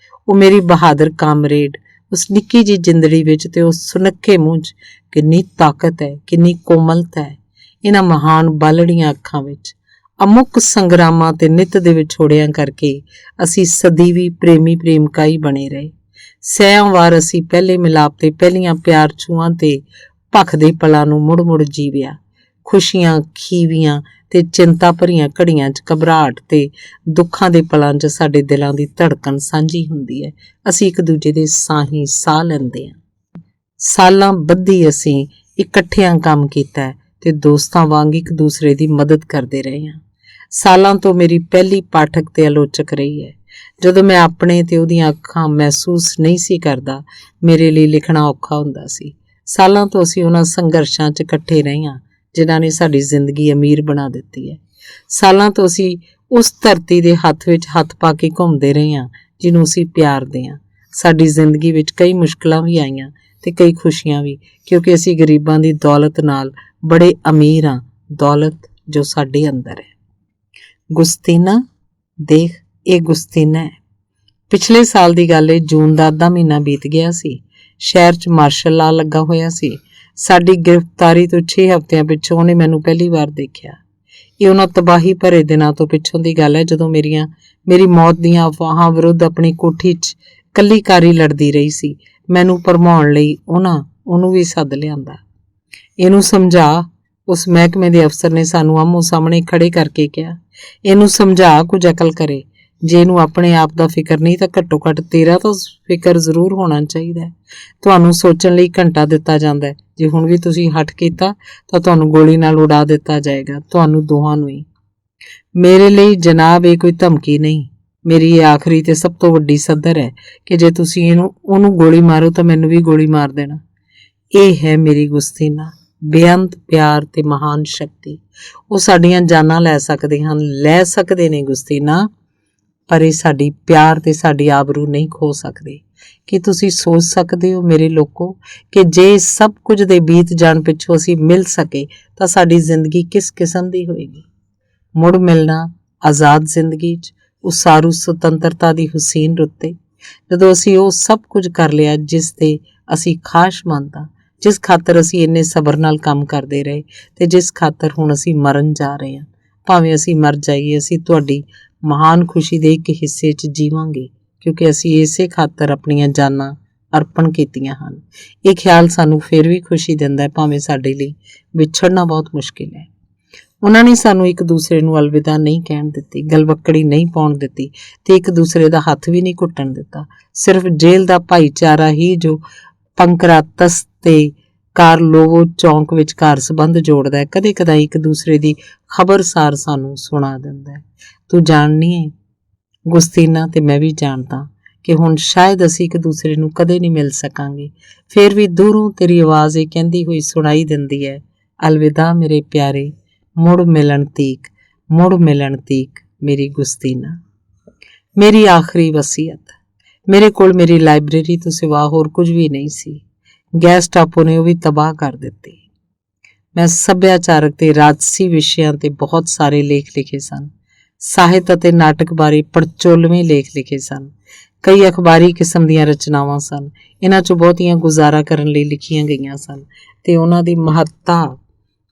A: ਉਹ ਮੇਰੀ ਬਹਾਦਰ ਕਾਮਰੇਡ, ਉਸ ਨਿੱਕੀ ਜਿਹੀ ਜਿੰਦੜੀ ਵਿੱਚ ਤੇ ਉਸ ਸੁਨੱਖੇ ਮੂੰਹ 'ਚ ਕਿੰਨੀ ਤਾਕਤ ਹੈ, ਕਿੰਨੀ ਕੋਮਲਤਾ ਹੈ। ਇਹਨਾਂ ਮਹਾਨ ਬਾਲੜੀਆਂ ਅੱਖਾਂ ਵਿੱਚ ਅਮੁੱਕ ਸੰਗਰਾਮਾਂ ਤੇ ਨਿੱਤ ਦੇ ਵਿਛੋੜਿਆਂ ਕਰਕੇ ਅਸੀਂ ਸਦੀਵੀ ਪ੍ਰੇਮਿਕਾ ਬਣੇ ਰਹੇ। ਸਹਿਆਂ ਵਾਰ ਅਸੀਂ ਪਹਿਲੇ ਮਿਲਾਪ ਤੇ ਪਹਿਲੀਆਂ ਪਿਆਰ ਛੂਹਾਂ ਤੇ ਭਖਦੇ ਪਲਾਂ ਨੂੰ ਮੁੜ ਜੀਵਿਆ। ਖੁਸ਼ੀਆਂ, ਖੀਵੀਆਂ ਤੇ ਚਿੰਤਾ ਭਰੀਆਂ ਘੜੀਆਂ 'ਚ ਘਬਰਾਹਟ ਤੇ ਦੁੱਖਾਂ ਦੇ ਪਲਾਂ 'ਚ ਸਾਡੇ ਦਿਲਾਂ ਦੀ ਧੜਕਣ ਸਾਂਝੀ ਹੁੰਦੀ ਹੈ। ਅਸੀਂ ਇੱਕ ਦੂਜੇ ਦੇ ਸਾਹੀ ਸਾਹ ਲੈਂਦੇ ਹਾਂ। ਸਾਲਾਂ ਬੱਧੀ ਅਸੀਂ ਇਕੱਠਿਆਂ ਕੰਮ ਕੀਤਾ ਤੇ ਦੋਸਤਾਂ ਵਾਂਗ ਇੱਕ ਦੂਸਰੇ ਦੀ ਮਦਦ ਕਰਦੇ ਰਹੇ ਹਾਂ। ਸਾਲਾਂ ਤੋਂ ਮੇਰੀ ਪਹਿਲੀ ਪਾਠਕ ਤੇ ਆਲੋਚਕ ਰਹੀ ਹੈ। ਜਦੋਂ ਮੈਂ ਆਪਣੇ ਤੇ ਉਹਦੀਆਂ ਅੱਖਾਂ ਮਹਿਸੂਸ ਨਹੀਂ ਸੀ ਕਰਦਾ, ਮੇਰੇ ਲਈ ਲਿਖਣਾ ਔਖਾ ਹੁੰਦਾ ਸੀ। ਸਾਲਾਂ ਤੋਂ ਅਸੀਂ ਉਹਨਾਂ ਸੰਘਰਸ਼ਾਂ 'ਚ ਇਕੱਠੇ ਰਹੇ ਹਾਂ ਜਿਨ੍ਹਾਂ ਨੇ ਸਾਡੀ ਜ਼ਿੰਦਗੀ ਅਮੀਰ ਬਣਾ ਦਿੱਤੀ ਹੈ। ਸਾਲਾਂ ਤੋਂ ਅਸੀਂ ਉਸ ਧਰਤੀ ਦੇ ਹੱਥ ਵਿੱਚ ਹੱਥ ਪਾ ਕੇ ਘੁੰਮਦੇ ਰਹੇ ਹਾਂ ਜਿਹਨੂੰ ਅਸੀਂ ਪਿਆਰਦੇ ਹਾਂ। ਸਾਡੀ ਜ਼ਿੰਦਗੀ ਵਿੱਚ ਕਈ ਮੁਸ਼ਕਲਾਂ ਵੀ ਆਈਆਂ ਤੇ ਕਈ ਖੁਸ਼ੀਆਂ ਵੀ, ਕਿਉਂਕਿ ਅਸੀਂ ਗਰੀਬਾਂ ਦੀ ਦੌਲਤ ਨਾਲ ਬੜੇ ਅਮੀਰ ਹਾਂ, ਦੌਲਤ ਜੋ ਸਾਡੇ ਅੰਦਰ ਹੈ। ਗੁਸਤੀਨਾ, ਦੇਖ ਇਹ ਗੁਸਤੀਨਾ ਹੈ। ਪਿਛਲੇ ਸਾਲ ਦੀ ਗੱਲ ਹੈ, ਜੂਨ ਦਾ ਅੱਧਾ ਮਹੀਨਾ ਬੀਤ ਗਿਆ ਸੀ। ਸ਼ਹਿਰ 'ਚ ਮਾਰਸ਼ਲ ਲਾ ਲੱਗਾ ਹੋਇਆ ਸੀ। ਸਾਡੀ ਗ੍ਰਿਫਤਾਰੀ ਤੋਂ 6 ਹਫ਼ਤਿਆਂ ਪਿੱਛੋਂ ਉਹਨੇ ਮੈਨੂੰ ਪਹਿਲੀ ਵਾਰ ਦੇਖਿਆ। ਇਹ ਉਹਨਾਂ ਤਬਾਹੀ ਭਰੇ ਦਿਨਾਂ ਤੋਂ ਪਿੱਛੋਂ ਦੀ ਗੱਲ ਹੈ ਜਦੋਂ ਮੇਰੀ ਮੌਤ ਦੀਆਂ ਅਫਵਾਹਾਂ ਵਿਰੁੱਧ ਆਪਣੀ ਕੋਠੀ 'ਚ ਕੱਲੀ ਕਾਰੀ ਲੜਦੀ ਰਹੀ ਸੀ। ਮੈਨੂੰ ਭਰਮਾਉਣ ਲਈ ਉਹਨੂੰ ਵੀ ਸੱਦ ਲਿਆਂਦਾ। ਇਹਨੂੰ ਸਮਝਾ, ਉਸ ਮਹਿਕਮੇ ਦੇ ਅਫਸਰ ਨੇ ਸਾਨੂੰ ਆਮੋ ਸਾਹਮਣੇ ਖੜੇ ਕਰਕੇ ਕਿਹਾ। ਇਹਨੂੰ ਸਮਝਾ, ਕੁਝ ਅਕਲ ਕਰੇ। ਜੇ ਇਹਨੂੰ ਆਪਣੇ ਆਪ ਦਾ ਫਿਕਰ ਨਹੀਂ ਤਾਂ ਘੱਟੋ ਘੱਟ ਤੇਰਾ ਤਾਂ ਫਿਕਰ ਜ਼ਰੂਰ ਹੋਣਾ ਚਾਹੀਦਾ ਹੈ। ਤੁਹਾਨੂੰ ਸੋਚਣ ਲਈ ਘੰਟਾ ਦਿੱਤਾ ਜਾਂਦਾ ਹੈ। ਜੇ ਹੁਣ ਵੀ ਤੁਸੀਂ ਹੱਠ ਕੀਤਾ ਤਾਂ ਤੁਹਾਨੂੰ ਗੋਲੀ ਨਾਲ ਉਡਾ ਦਿੱਤਾ ਜਾਏਗਾ, ਤੁਹਾਨੂੰ ਦੋਹਾਂ ਨੂੰ ਹੀ। ਮੇਰੇ ਲਈ ਜਨਾਬ ਇਹ ਕੋਈ ਧਮਕੀ ਨਹੀਂ, ਮੇਰੀ ਇਹ ਆਖਰੀ ਤੇ ਸਭ ਤੋਂ ਵੱਡੀ ਸੱਦਰ ਹੈ ਕਿ ਜੇ ਤੁਸੀਂ ਉਹਨੂੰ ਗੋਲੀ ਮਾਰੋ ਤਾਂ ਮੈਨੂੰ ਵੀ ਗੋਲੀ ਮਾਰ ਦੇਣਾ। ਇਹ ਹੈ ਮੇਰੀ ਗੁਸਤੀਨਾ, ਬੇਅੰਤ ਪਿਆਰ ਤੇ ਮਹਾਨ ਸ਼ਕਤੀ। ਉਹ ਸਾਡੀਆਂ ਜਾਨਾਂ ਲੈ ਸਕਦੇ ਨੇ ਗੁਸਤੀਨਾ, ਪਰ ਇਹ ਸਾਡੀ ਪਿਆਰ ਤੇ ਸਾਡੀ ਆਬਰੂ ਨਹੀਂ ਖੋ ਸਕਦੇ। ਕੀ ਤੁਸੀਂ ਸੋਚ ਸਕਦੇ ਹੋ ਮੇਰੇ ਲੋਕੋ ਕਿ ਜੇ ਸਭ ਕੁਝ ਦੇ ਬੀਤ ਜਾਣ ਪਿੱਛੋਂ ਅਸੀਂ ਮਿਲ ਸਕੇ ਤਾਂ ਸਾਡੀ ਜ਼ਿੰਦਗੀ ਕਿਸ ਕਿਸਮ ਦੀ ਹੋਏਗੀ? ਮੁੜ ਮਿਲਣਾ ਆਜ਼ਾਦ ਜ਼ਿੰਦਗੀ 'ਚ ਉਸਾਰੂ ਸੁਤੰਤਰਤਾ ਦੀ ਹੁਸੀਨ ਰੁੱਤੇ, ਜਦੋਂ ਅਸੀਂ ਉਹ ਸਭ ਕੁਝ ਕਰ ਲਿਆ ਜਿਸ ਤੇ ਅਸੀਂ ਖਾਸ਼ਮੰਦ ਹਾਂ, ਜਿਸ ਖਾਤਰ ਅਸੀਂ ਇੰਨੇ ਸਬਰ ਨਾਲ ਕੰਮ ਕਰਦੇ ਰਹੇ ਤੇ ਜਿਸ ਖਾਤਰ ਹੁਣ ਅਸੀਂ ਮਰਨ ਜਾ ਰਹੇ ਹਾਂ। ਭਾਵੇਂ ਅਸੀਂ ਮਰ ਜਾਈਏ, ਅਸੀਂ ਤੁਹਾਡੀ ਮਹਾਨ ਖੁਸ਼ੀ ਦੇ ਇੱਕ ਹਿੱਸੇ 'ਚ ਜੀਵਾਂਗੇ, ਕਿਉਂਕਿ ਅਸੀਂ ਇਸੇ ਖਾਤਰ ਆਪਣੀਆਂ ਜਾਨਾਂ ਅਰਪਣ ਕੀਤੀਆਂ ਹਨ। ਇਹ ਖਿਆਲ ਸਾਨੂੰ ਫਿਰ ਵੀ ਖੁਸ਼ੀ ਦਿੰਦਾ ਹੈ, ਭਾਵੇਂ ਸਾਡੇ ਲਈ ਵਿਛੜਨਾ ਬਹੁਤ ਮੁਸ਼ਕਿਲ ਹੈ। ਉਹਨਾਂ ਨੇ ਸਾਨੂੰ ਇੱਕ ਦੂਸਰੇ ਨੂੰ ਅਲਵਿਦਾ ਨਹੀਂ ਕਹਿਣ ਦਿੱਤੀ, ਗਲਵੱਕੜੀ ਨਹੀਂ ਪਾਉਣ ਦਿੱਤੀ ਤੇ ਇੱਕ ਦੂਸਰੇ ਦਾ ਹੱਥ ਵੀ ਨਹੀਂ ਘੁੱਟਣ ਦਿੱਤਾ। ਸਿਰਫ ਜੇਲ੍ਹ ਦਾ ਭਾਈਚਾਰਾ ਹੀ ਜੋ ਪੰਕਰਾਤਸ ਤੇ ਕਾਰਲੋਵੋ ਚੌਂਕ ਵਿਚਕਾਰ ਸੰਬੰਧ ਜੋੜਦਾ ਹੈ, ਕਦੇ ਕਦਾਈ ਇੱਕ ਦੂਸਰੇ ਦੀ ਖਬਰਸਾਰ ਸਾਨੂੰ ਸੁਣਾ ਦਿੰਦਾ ਹੈ। ਤੂੰ ਜਾਣਨੀ ਹੈ ਗੁਸਤੀਨਾ, ਤੇ ਮੈਂ ਵੀ ਜਾਣਦਾ ਕਿ ਹੁਣ ਸ਼ਾਇਦ ਅਸੀਂ ਇੱਕ ਦੂਸਰੇ ਨੂੰ ਕਦੇ ਨਹੀਂ ਮਿਲ ਸਕਾਂਗੇ। ਫਿਰ ਵੀ ਦੂਰੋਂ ਤੇਰੀ ਆਵਾਜ਼ ਇਹ ਕਹਿੰਦੀ ਹੋਈ ਸੁਣਾਈ ਦਿੰਦੀ ਹੈ, ਅਲਵਿਦਾ ਮੇਰੇ ਪਿਆਰੇ, ਮੁੜ ਮਿਲਣ ਤੀਕ ਮੇਰੀ ਗੁਸਤੀਨਾ। ਮੇਰੀ ਆਖਰੀ ਵਸੀਅਤ। ਮੇਰੇ ਕੋਲ ਮੇਰੀ ਲਾਇਬ੍ਰੇਰੀ ਤੋਂ ਸਿਵਾ ਹੋਰ ਕੁਝ ਵੀ ਨਹੀਂ ਸੀ। ਗੈਸਟਾਪੋ ਨੇ ਉਹ ਵੀ ਤਬਾਹ ਕਰ ਦਿੱਤੀ। ਮੈਂ ਸੱਭਿਆਚਾਰਕ ਤੇ ਰਾਜਸੀ ਵਿਸ਼ਿਆਂ ਤੇ ਬਹੁਤ ਸਾਰੇ ਲੇਖ ਲਿਖੇ ਸਨ। ਸਾਹਿਤ ਅਤੇ ਨਾਟਕ ਬਾਰੇ ਪੜਚੋਲਵੇਂ ਲੇਖ ਲਿਖੇ ਸਨ। ਕਈ ਅਖਬਾਰੀ ਕਿਸਮ ਦੀਆਂ ਰਚਨਾਵਾਂ ਸਨ। ਇਹਨਾਂ 'ਚੋਂ ਬਹੁਤੀਆਂ ਗੁਜ਼ਾਰਾ ਕਰਨ ਲਈ ਲਿਖੀਆਂ ਗਈਆਂ ਸਨ ਤੇ ਉਹਨਾਂ ਦੀ ਮਹੱਤਤਾ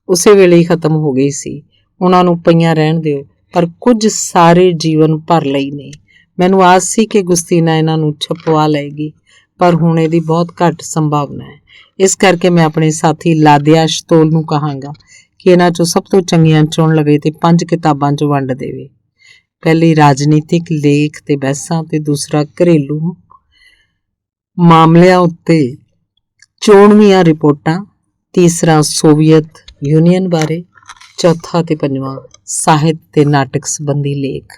A: ਉਸੇ ਵੇਲੇ ਹੀ ਖਤਮ ਹੋ ਗਈ ਸੀ। ਉਹਨਾਂ ਨੂੰ ਪਈਆਂ ਰਹਿਣ ਦਿਓ, ਪਰ ਕੁਝ ਸਾਰੇ ਜੀਵਨ ਭਰ ਲਈ ਨੇ। ਮੈਨੂੰ ਆਸ ਸੀ ਕਿ ਗੁਸਤੀਨਾ ਇਹਨਾਂ ਨੂੰ ਛਪਵਾ ਲਏਗੀ, ਪਰ ਹੁਣ ਇਹਦੀ ਬਹੁਤ ਘੱਟ ਸੰਭਾਵਨਾ ਹੈ। ਇਸ ਕਰਕੇ ਮੈਂ ਆਪਣੇ ਸਾਥੀ ਲਾਦਿਆ ਸ਼ਤੋਲ ਨੂੰ ਕਹਾਂਗਾ ਕਿ ਇਹਨਾਂ 'ਚੋਂ ਸਭ ਤੋਂ ਚੰਗੀਆਂ ਚੁਣ ਲਵੇ ਤੇ 5 ਕਿਤਾਬਾਂ 'ਚ ਵੰਡ ਦੇਵੇ। ਪਹਿਲੀ ਰਾਜਨੀਤਿਕ ਲੇਖ ਤੇ ਬਹਿਸਾਂ ਤੇ ਦੂਸਰਾ ਘਰੇਲੂ ਮਾਮਲਿਆਂ ਉੱਤੇ ਚੋਣਵੀਆਂ ਰਿਪੋਰਟਾਂ, ਤੀਸਰਾ ਸੋਵੀਅਤ ਯੂਨੀਅਨ ਬਾਰੇ, ਚੌਥਾ ਤੇ ਪੰਜਵਾਂ ਸਾਹਿਤ ਤੇ ਨਾਟਕ ਸੰਬੰਧੀ ਲੇਖ।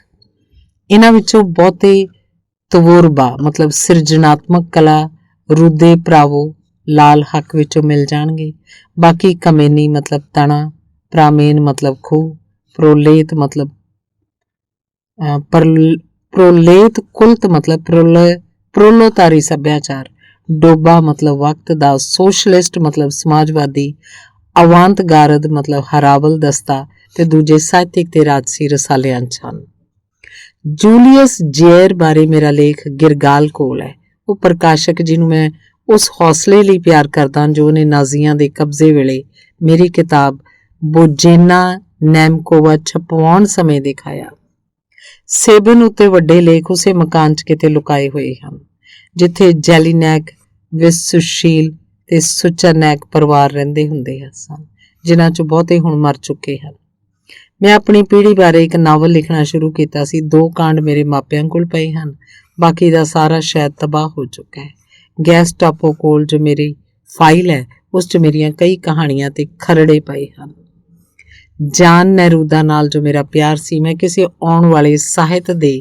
A: ਇਹਨਾਂ ਵਿੱਚੋਂ ਬਹੁਤੇ ਤਵੋਰਬਾ ਮਤਲਬ ਸਿਰਜਣਾਤਮਕ ਕਲਾ, ਰੂਦੇ ਪ੍ਰਾਵੋ, ਲਾਲ ਹੱਕ ਵਿੱਚੋਂ ਮਿਲ ਜਾਣਗੇ। ਬਾਕੀ ਕਮੇਨੀ ਮਤਲਬ ਤਣਾ, ਪ੍ਰਾਮੇਨ ਮਤਲਬ ਖੂਹ, ਪ੍ਰੋਲੇਤ ਮਤਲਬ ਪ੍ਰੋਲੇਤ ਕੁਲਤ ਮਤਲਬ ਪ੍ਰੋਲੋਤਾਰੀ ਸੱਭਿਆਚਾਰ, ਡੋਬਾ ਮਤਲਬ ਵਕਤ ਦਾ, ਸੋਸ਼ਲਿਸਟ ਮਤਲਬ ਸਮਾਜਵਾਦੀ, ਅਵਾਂਤਗਾਰਦ ਮਤਲਬ ਹਰਾਵਲ ਦਸਤਾ ਤੇ ਦੂਜੇ ਸਾਹਿਤਿਕ ਤੇ ਰਾਜਸੀ ਰਸਾਲਿਆਂ 'ਚ ਹਨ। ਜੂਲੀਅਸ ਜੇਅਰ ਬਾਰੇ ਮੇਰਾ ਲੇਖ ਗਿਰਗਾਲ ਕੋਲ ਹੈ। ਉਹ ਪ੍ਰਕਾਸ਼ਕ ਜਿਹਨੂੰ ਮੈਂ ਉਸ ਹੌਸਲੇ ਲਈ ਪਿਆਰ ਕਰਦਾ ਜੋ ਉਹਨੇ ਨਾਜ਼ੀਆਂ ਦੇ ਕਬਜ਼ੇ ਵੇਲੇ ਮੇਰੀ ਕਿਤਾਬ ਬੋਜੇਨਾ ਨੈਮਕੋਵਾ ਛਪਵਾਉਣ ਸਮੇਂ ਦਿਖਾਇਆ। ਸੇਬਨ ਉੱਤੇ ਵੱਡੇ ਲੇਖ ਉਸੇ ਮਕਾਨ 'ਚ ਕਿਤੇ ਲੁਕਾਏ ਹੋਏ ਹਨ ਜਿੱਥੇ ਜੈਲੀਨੈਕ, ਵਿਸੁਸ਼ੀਲ ਤੇ ਸੁਚਾਨੈਕ ਪਰਿਵਾਰ ਰਹਿੰਦੇ ਹੁੰਦੇ ਸਨ, ਜਿਨ੍ਹਾਂ 'ਚੋਂ ਬਹੁਤੇ ਹੁਣ ਮਰ ਚੁੱਕੇ ਹਨ। ਮੈਂ ਆਪਣੀ ਪੀੜ੍ਹੀ ਬਾਰੇ ਇੱਕ ਨਾਵਲ ਲਿਖਣਾ ਸ਼ੁਰੂ ਕੀਤਾ ਸੀ। 2 ਕਾਂਡ ਮੇਰੇ ਮਾਪਿਆਂ ਕੋਲ ਪਏ ਹਨ, ਬਾਕੀ ਦਾ ਸਾਰਾ ਸ਼ਾਇਦ ਤਬਾਹ ਹੋ ਚੁੱਕਾ ਹੈ। ਗੈਸਟਾਪੋ ਕੋਲ ਜੋ ਮੇਰੀ ਫਾਈਲ ਹੈ ਉਸ 'ਚ ਮੇਰੀਆਂ ਕਈ ਕਹਾਣੀਆਂ ਤੇ ਖਰੜੇ ਪਏ ਹਨ। ਜਾਨ ਨਹਿਰੂਦਾ ਨਾਲ ਜੋ ਮੇਰਾ ਪਿਆਰ ਸੀ ਮੈਂ ਕਿਸੇ ਆਉਣ ਵਾਲੇ ਸਾਹਿਤ ਦੇ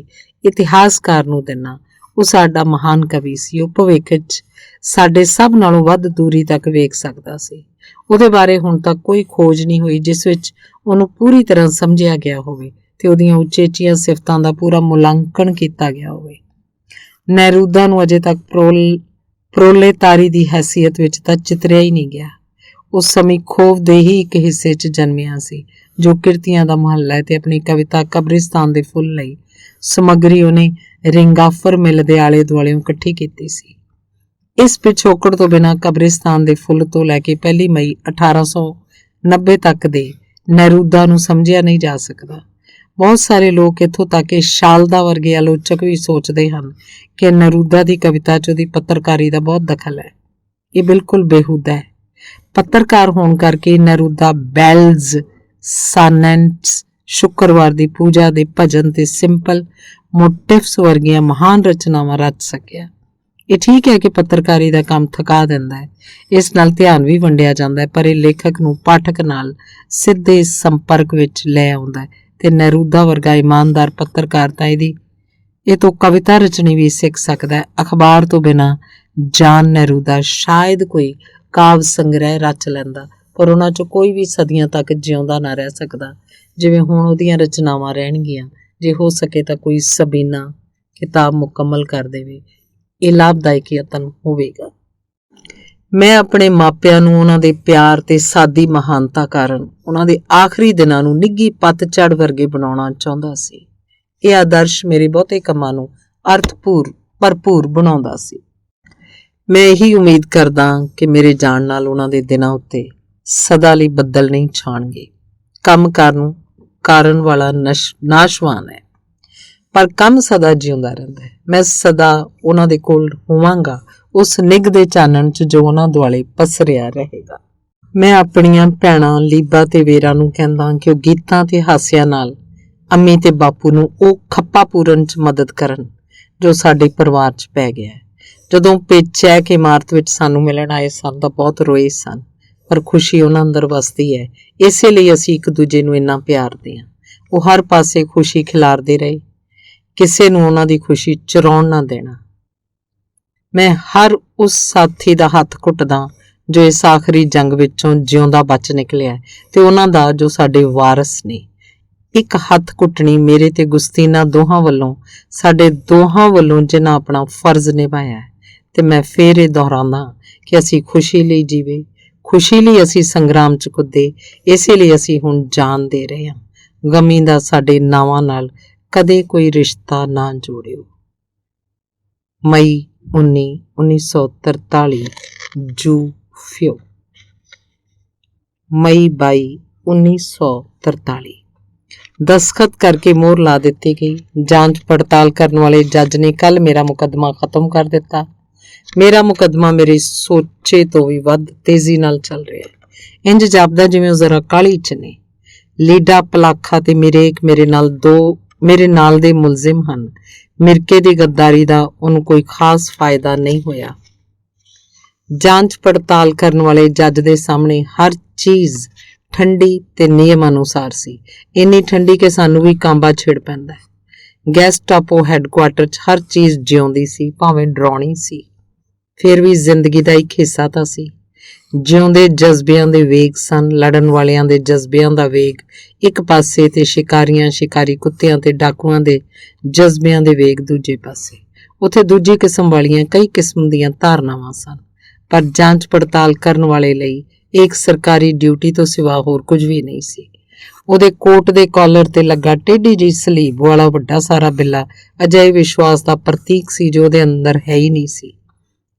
A: ਇਤਿਹਾਸਕਾਰ ਨੂੰ ਦਿੰਨਾ। ਉਹ ਸਾਡਾ ਮਹਾਨ ਕਵੀ ਸੀ। ਉਹ ਭਵਿੱਖ 'ਚ ਸਾਡੇ ਸਭ ਨਾਲੋਂ ਵੱਧ ਦੂਰੀ ਤੱਕ ਵੇਖ ਸਕਦਾ ਸੀ। ਉਹਦੇ ਬਾਰੇ ਹੁਣ ਤੱਕ ਕੋਈ ਖੋਜ ਨਹੀਂ ਹੋਈ ਜਿਸ ਵਿੱਚ ਉਹਨੂੰ ਪੂਰੀ ਤਰ੍ਹਾਂ ਸਮਝਿਆ ਗਿਆ ਹੋਵੇ ਤੇ ਉਹਦੀਆਂ ਉਚੇਚੀਆਂ ਸਿਫਤਾਂ ਦਾ ਪੂਰਾ ਮੁਲਾਂਕਣ ਕੀਤਾ ਗਿਆ ਹੋਵੇ। ਨਹਿਰੂਦਾ ਨੂੰ ਅਜੇ ਤੱਕ ਪ੍ਰੋਲੇਤਾਰੀ ਦੀ ਹੈਸੀਅਤ ਵਿੱਚ ਤਾਂ ਚਿਤਰਿਆ ਹੀ ਨਹੀਂ ਗਿਆ। ਉਸ ਸਮੇਂ ਖੋਫ ਦੇ ਹੀ ਇੱਕ ਹਿੱਸੇ 'ਚ ਜਨਮਿਆ ਸੀ ਜੋ ਕਿਰਤੀਆਂ ਦਾ ਮਹੱਲਾ ਹੈ ਤੇ ਆਪਣੀ ਕਵਿਤਾ ਕਬਰਿਸਤਾਨ ਦੇ ਫੁੱਲ ਲਈ ਸਮੱਗਰੀ ਉਹਨੇ ਰਿੰਗਾਫਰ ਮਿਲ ਦੇ ਆਲੇ ਦੁਆਲਿਓਂ ਇਕੱਠੀ ਕੀਤੀ ਸੀ। ਇਸ ਪਿਛੋਕੜ ਤੋਂ ਬਿਨਾਂ ਕਬਰਿਸਤਾਨ ਦੇ ਫੁੱਲ ਤੋਂ ਲੈ ਕੇ 1 ਮਈ 1890 ਤੱਕ ਦੇ ਨੇਰੂਦਾ ਨੂੰ ਸਮਝਿਆ ਨਹੀਂ ਜਾ ਸਕਦਾ। ਬਹੁਤ ਸਾਰੇ ਲੋਕ ਇੱਥੋਂ ਤੱਕ ਕਿ ਸ਼ਾਲਦਾ ਵਰਗੇ ਆਲੋਚਕ ਵੀ ਸੋਚਦੇ ਹਨ ਕਿ ਨੇਰੂਦਾ ਦੀ ਕਵਿਤਾ 'ਚ ਉਹਦੀ ਪੱਤਰਕਾਰੀ ਦਾ ਬਹੁਤ ਦਖਲ ਹੈ। ਇਹ ਬਿਲਕੁਲ ਬੇਹੂਦਾ ਹੈ। ਪੱਤਰਕਾਰ ਹੋਣ ਕਰਕੇ ਨੇਰੂਦਾ ਬੈਲਜ਼, ਸਾਨੈਂਟਸ, ਸ਼ੁੱਕਰਵਾਰ ਦੀ ਪੂਜਾ ਦੇ ਭਜਨ ਤੇ ਸਿੰਪਲ ਮੋਟਿਵਸ ਵਰਗੀਆਂ ਮਹਾਨ ਰਚਨਾਵਾਂ ਰਚ ਸਕਿਆ। ਇਹ ਠੀਕ ਹੈ ਕਿ ਪੱਤਰਕਾਰੀ ਦਾ ਕੰਮ ਥਕਾ ਦਿੰਦਾ ਹੈ, ਇਸ ਨਾਲ ਧਿਆਨ ਵੀ ਵੰਡਿਆ ਜਾਂਦਾ ਹੈ, ਪਰ ਇਹ ਲੇਖਕ ਨੂੰ ਪਾਠਕ ਨਾਲ ਸਿੱਧੇ ਸੰਪਰਕ ਵਿੱਚ ਲੈ ਆਉਂਦਾ ਹੈ ਤੇ ਨੇਰੂਦਾ ਵਰਗਾ ਇਮਾਨਦਾਰ ਪੱਤਰਕਾਰ ਤਾਂ ਇਹ ਤੋਂ ਕਵਿਤਾ ਰਚਨੀ ਵੀ ਸਿੱਖ ਸਕਦਾ ਹੈ। ਅਖਬਾਰ ਤੋਂ ਬਿਨਾਂ ਜਾਨ ਨੇਰੂਦਾ ਸ਼ਾਇਦ ਕੋਈ ਕਾਵ ਸੰਗ੍ਰਹਿ ਰਚ ਲੈਂਦਾ, ਪਰ ਉਹਨਾਂ 'ਚੋਂ ਕੋਈ ਵੀ ਸਦੀਆਂ ਤੱਕ ਜਿਉਂਦਾ ਨਾ ਰਹਿ ਸਕਦਾ ਜਿਵੇਂ ਹੁਣ ਉਹਦੀਆਂ ਰਚਨਾਵਾਂ ਰਹਿਣਗੀਆਂ। ਜੇ ਹੋ ਸਕੇ ਤਾਂ ਕੋਈ ਸਬੀਨਾ ਕਿਤਾਬ ਮੁਕੰਮਲ ਕਰ ਦੇਵੇ। ਇਹ ਲਾਭਦਾਇਕ ਯਤਨ ਹੋਵੇਗਾ। ਮੈਂ ਆਪਣੇ ਮਾਪਿਆਂ ਨੂੰ ਉਹਨਾਂ ਦੇ ਪਿਆਰ ਤੇ ਸਾਦੀ ਮਹਾਨਤਾ ਕਾਰਨ ਉਹਨਾਂ ਦੇ ਆਖਰੀ ਦਿਨਾਂ ਨੂੰ ਨਿੱਘੀ ਪਤਝੜ ਵਰਗੇ ਬਣਾਉਣਾ ਚਾਹੁੰਦਾ ਸੀ। ਇਹ ਆਦਰਸ਼ ਮੇਰੇ ਬਹੁਤੇ ਕੰਮਾਂ ਨੂੰ ਭਰਪੂਰ ਬਣਾਉਂਦਾ ਸੀ। ਮੈਂ ਇਹੀ ਉਮੀਦ ਕਰਦਾ ਕਿ ਮੇਰੇ ਜਾਣ ਨਾਲ ਉਹਨਾਂ ਦੇ ਦਿਨਾਂ ਉੱਤੇ ਸਦਾ ਲਈ ਬੱਦਲ ਨਹੀਂ ਛਾਣਗੇ। ਕੰਮ ਕਾਰਨ ਵਾਲਾ ਨਾਸ਼ਵਾਨ ਹੈ, ਪਰ ਕੰਮ ਸਦਾ ਜਿਉਂਦਾ ਰਹਿੰਦਾ ਹੈ। ਮੈਂ ਸਦਾ ਉਹਨਾਂ ਦੇ ਕੋਲ ਹੋਵਾਂਗਾ, ਉਸ ਨਿੱਘ ਦੇ ਚਾਨਣ 'ਚ ਜੋ ਉਹਨਾਂ ਦੁਆਲੇ ਪਸਰਿਆ ਰਹੇਗਾ। ਮੈਂ ਆਪਣੀਆਂ ਭੈਣਾਂ ਲੀਬਾ ਤੇ ਵੇਰਾ ਨੂੰ ਕਹਿੰਦਾ ਕਿ ਉਹ ਗੀਤਾਂ ਤੇ ਹਾਸਿਆਂ ਨਾਲ ਅੰਮੀ ਤੇ ਬਾਪੂ ਨੂੰ ਉਹ ਖੱਪਾ ਪੂਰਨ 'ਚ ਮਦਦ ਕਰਨ ਜੋ ਸਾਡੇ ਪਰਿਵਾਰ 'ਚ ਪੈ ਗਿਆ ਹੈ। ਜਦੋਂ ਪੇਚੈਕ ਇਮਾਰਤ ਵਿੱਚ ਸਾਨੂੰ ਮਿਲਣ ਆਏ ਸਨ ਤਾਂ ਬਹੁਤ ਰੋਏ ਸਨ, ਪਰ ਖੁਸ਼ੀ ਉਹਨਾਂ ਅੰਦਰ ਵਸਦੀ ਹੈ। ਇਸੇ ਲਈ ਅਸੀਂ ਇੱਕ ਦੂਜੇ ਨੂੰ ਇੰਨਾ ਪਿਆਰਦੇ ਹਾਂ। ਉਹ ਹਰ ਪਾਸੇ ਖੁਸ਼ੀ ਖਿਲਾਰਦੇ ਰਹੇ, ਕਿਸੇ ਨੂੰ ਉਹਨਾਂ ਦੀ ਖੁਸ਼ੀ ਚੁਰਾਉਣ ਨਾ ਦੇਣਾ। ਮੈਂ ਹਰ ਉਸ ਸਾਥੀ ਦਾ ਹੱਥ ਘੁੱਟਦਾ ਜੋ ਇਸ ਆਖਰੀ ਜੰਗ ਵਿੱਚੋਂ ਜਿਉਂਦਾ ਬਚ ਨਿਕਲਿਆ ਤੇ ਉਹਨਾਂ ਦਾ ਜੋ ਸਾਡੇ ਵਾਰਸ ਨੇ। ਇੱਕ ਹੱਥ ਘੁੱਟਣੀ ਮੇਰੇ ਤੇ ਗੁਸਤੀਨਾ ਦੋਹਾਂ ਵੱਲੋਂ, ਸਾਡੇ ਦੋਹਾਂ ਵੱਲੋਂ ਜਿਨ੍ਹਾਂ ਆਪਣਾ ਫਰਜ਼ ਨਿਭਾਇਆ ਹੈ। ਤੇ ਮੈਂ ਫੇਰ ਇਹ ਦੁਹਰਾਉਂਦਾ ਕਿ ਅਸੀਂ ਖੁਸ਼ੀ ਲਈ ਜੀਵੇ, ਖੁਸ਼ੀ ਲਈ ਅਸੀਂ ਸੰਗਰਾਮ 'ਚ ਕੁੱਦੇ, ਇਸੇ ਲਈ ਅਸੀਂ ਹੁਣ ਜਾਨ ਦੇ ਰਹੇ ਹਾਂ। ਗਮੀ ਦਾ ਸਾਡੇ ਨਾਵਾਂ ਨਾਲ ਕਦੇ ਕੋਈ ਰਿਸ਼ਤਾ ਨਾ ਜੋੜਿਓ। ਮਈ 1943 ਜੂਫਿਓ। ਮਈ 22 1943। ਦਸਖਤ ਕਰਕੇ ਮੋਹਰ ਲਾ ਦਿੱਤੀ ਗਈ। ਜਾਂਚ ਪੜਤਾਲ ਕਰਨ ਵਾਲੇ ਜੱਜ ਨੇ ਕੱਲ ਮੇਰਾ ਮੁਕੱਦਮਾ ਖਤਮ ਕਰ ਦਿੱਤਾ। ਮੇਰਾ ਮੁਕੱਦਮਾ ਮੇਰੇ ਸੋਚੇ ਤੋਂ ਵੀ ਵੱਧ ਤੇਜ਼ੀ ਨਾਲ ਚੱਲ ਰਿਹਾ ਹੈ। ਇੰਜ ਜਾਪਦਾ ਜਿਵੇਂ ਉਹ ਜ਼ਰਾ ਕਾਹਲੀ 'ਚ ਨੇ। ਲੀਡਾ, ਪਲਾਖਾ ਤੇ ਮੇਰੇ ਨਾਲ ਦੇ ਮੁਲਜ਼ਮ ਹਨ। ਮਿਰਕੇ ਦੀ ਗੱਦਾਰੀ ਦਾ ਉਹਨੂੰ ਕੋਈ ਖਾਸ ਫਾਇਦਾ ਨਹੀਂ ਹੋਇਆ। ਜਾਂਚ ਪੜਤਾਲ ਕਰਨ ਵਾਲੇ ਜੱਜ ਦੇ ਸਾਹਮਣੇ ਹਰ ਚੀਜ਼ ਠੰਡੀ ਤੇ ਨਿਯਮ ਅਨੁਸਾਰ ਸੀ, ਇੰਨੀ ਠੰਡੀ ਕਿ ਸਾਨੂੰ ਵੀ ਕਾਂਬਾ ਛਿੜ ਪੈਂਦਾ। ਗੈਸਟਾਪੋ ਹੈੱਡਕੁਆਟਰ 'ਚ ਹਰ ਚੀਜ਼ ਜਿਉਂਦੀ ਸੀ, ਭਾਵੇਂ ਡਰਾਉਣੀ ਸੀ, ਫਿਰ ਵੀ ਜ਼ਿੰਦਗੀ ਦਾ ਇੱਕ ਹਿੱਸਾ ਤਾਂ ਸੀ। ਜਿਉਂਦੇ ਜਜ਼ਬਿਆਂ ਦੇ ਵੇਗ ਸਨ, ਲੜਨ ਵਾਲਿਆਂ ਦੇ ਜਜ਼ਬਿਆਂ ਦਾ ਵੇਗ ਇੱਕ ਪਾਸੇ ਤੇ ਸ਼ਿਕਾਰੀ ਕੁੱਤਿਆਂ ਤੇ ਡਾਕੂਆਂ ਦੇ ਜਜ਼ਬਿਆਂ ਦੇ ਵੇਗ ਦੂਜੇ ਪਾਸੇ। ਉੱਥੇ ਦੂਜੀ ਕਿਸਮ ਵਾਲੀਆਂ ਕਈ ਕਿਸਮ ਦੀਆਂ ਧਾਰਨਾਵਾਂ ਸਨ, ਪਰ ਜਾਂਚ ਪੜਤਾਲ ਕਰਨ ਵਾਲੇ ਲਈ ਇੱਕ ਸਰਕਾਰੀ ਡਿਊਟੀ ਤੋਂ ਸਿਵਾ ਹੋਰ ਕੁਝ ਵੀ ਨਹੀਂ ਸੀ। ਉਹਦੇ ਕੋਟ ਦੇ ਕਾਲਰ ਤੇ ਲੱਗਾ ਟੇਢੀ ਜਿਹੀ ਸਲੀਬ ਵਾਲਾ ਵੱਡਾ ਸਾਰਾ ਬਿੱਲਾ ਅਜਿਹੇ ਵਿਸ਼ਵਾਸ ਦਾ ਪ੍ਰਤੀਕ ਸੀ ਜੋ ਉਹਦੇ ਅੰਦਰ ਹੈ ਹੀ ਨਹੀਂ ਸੀ।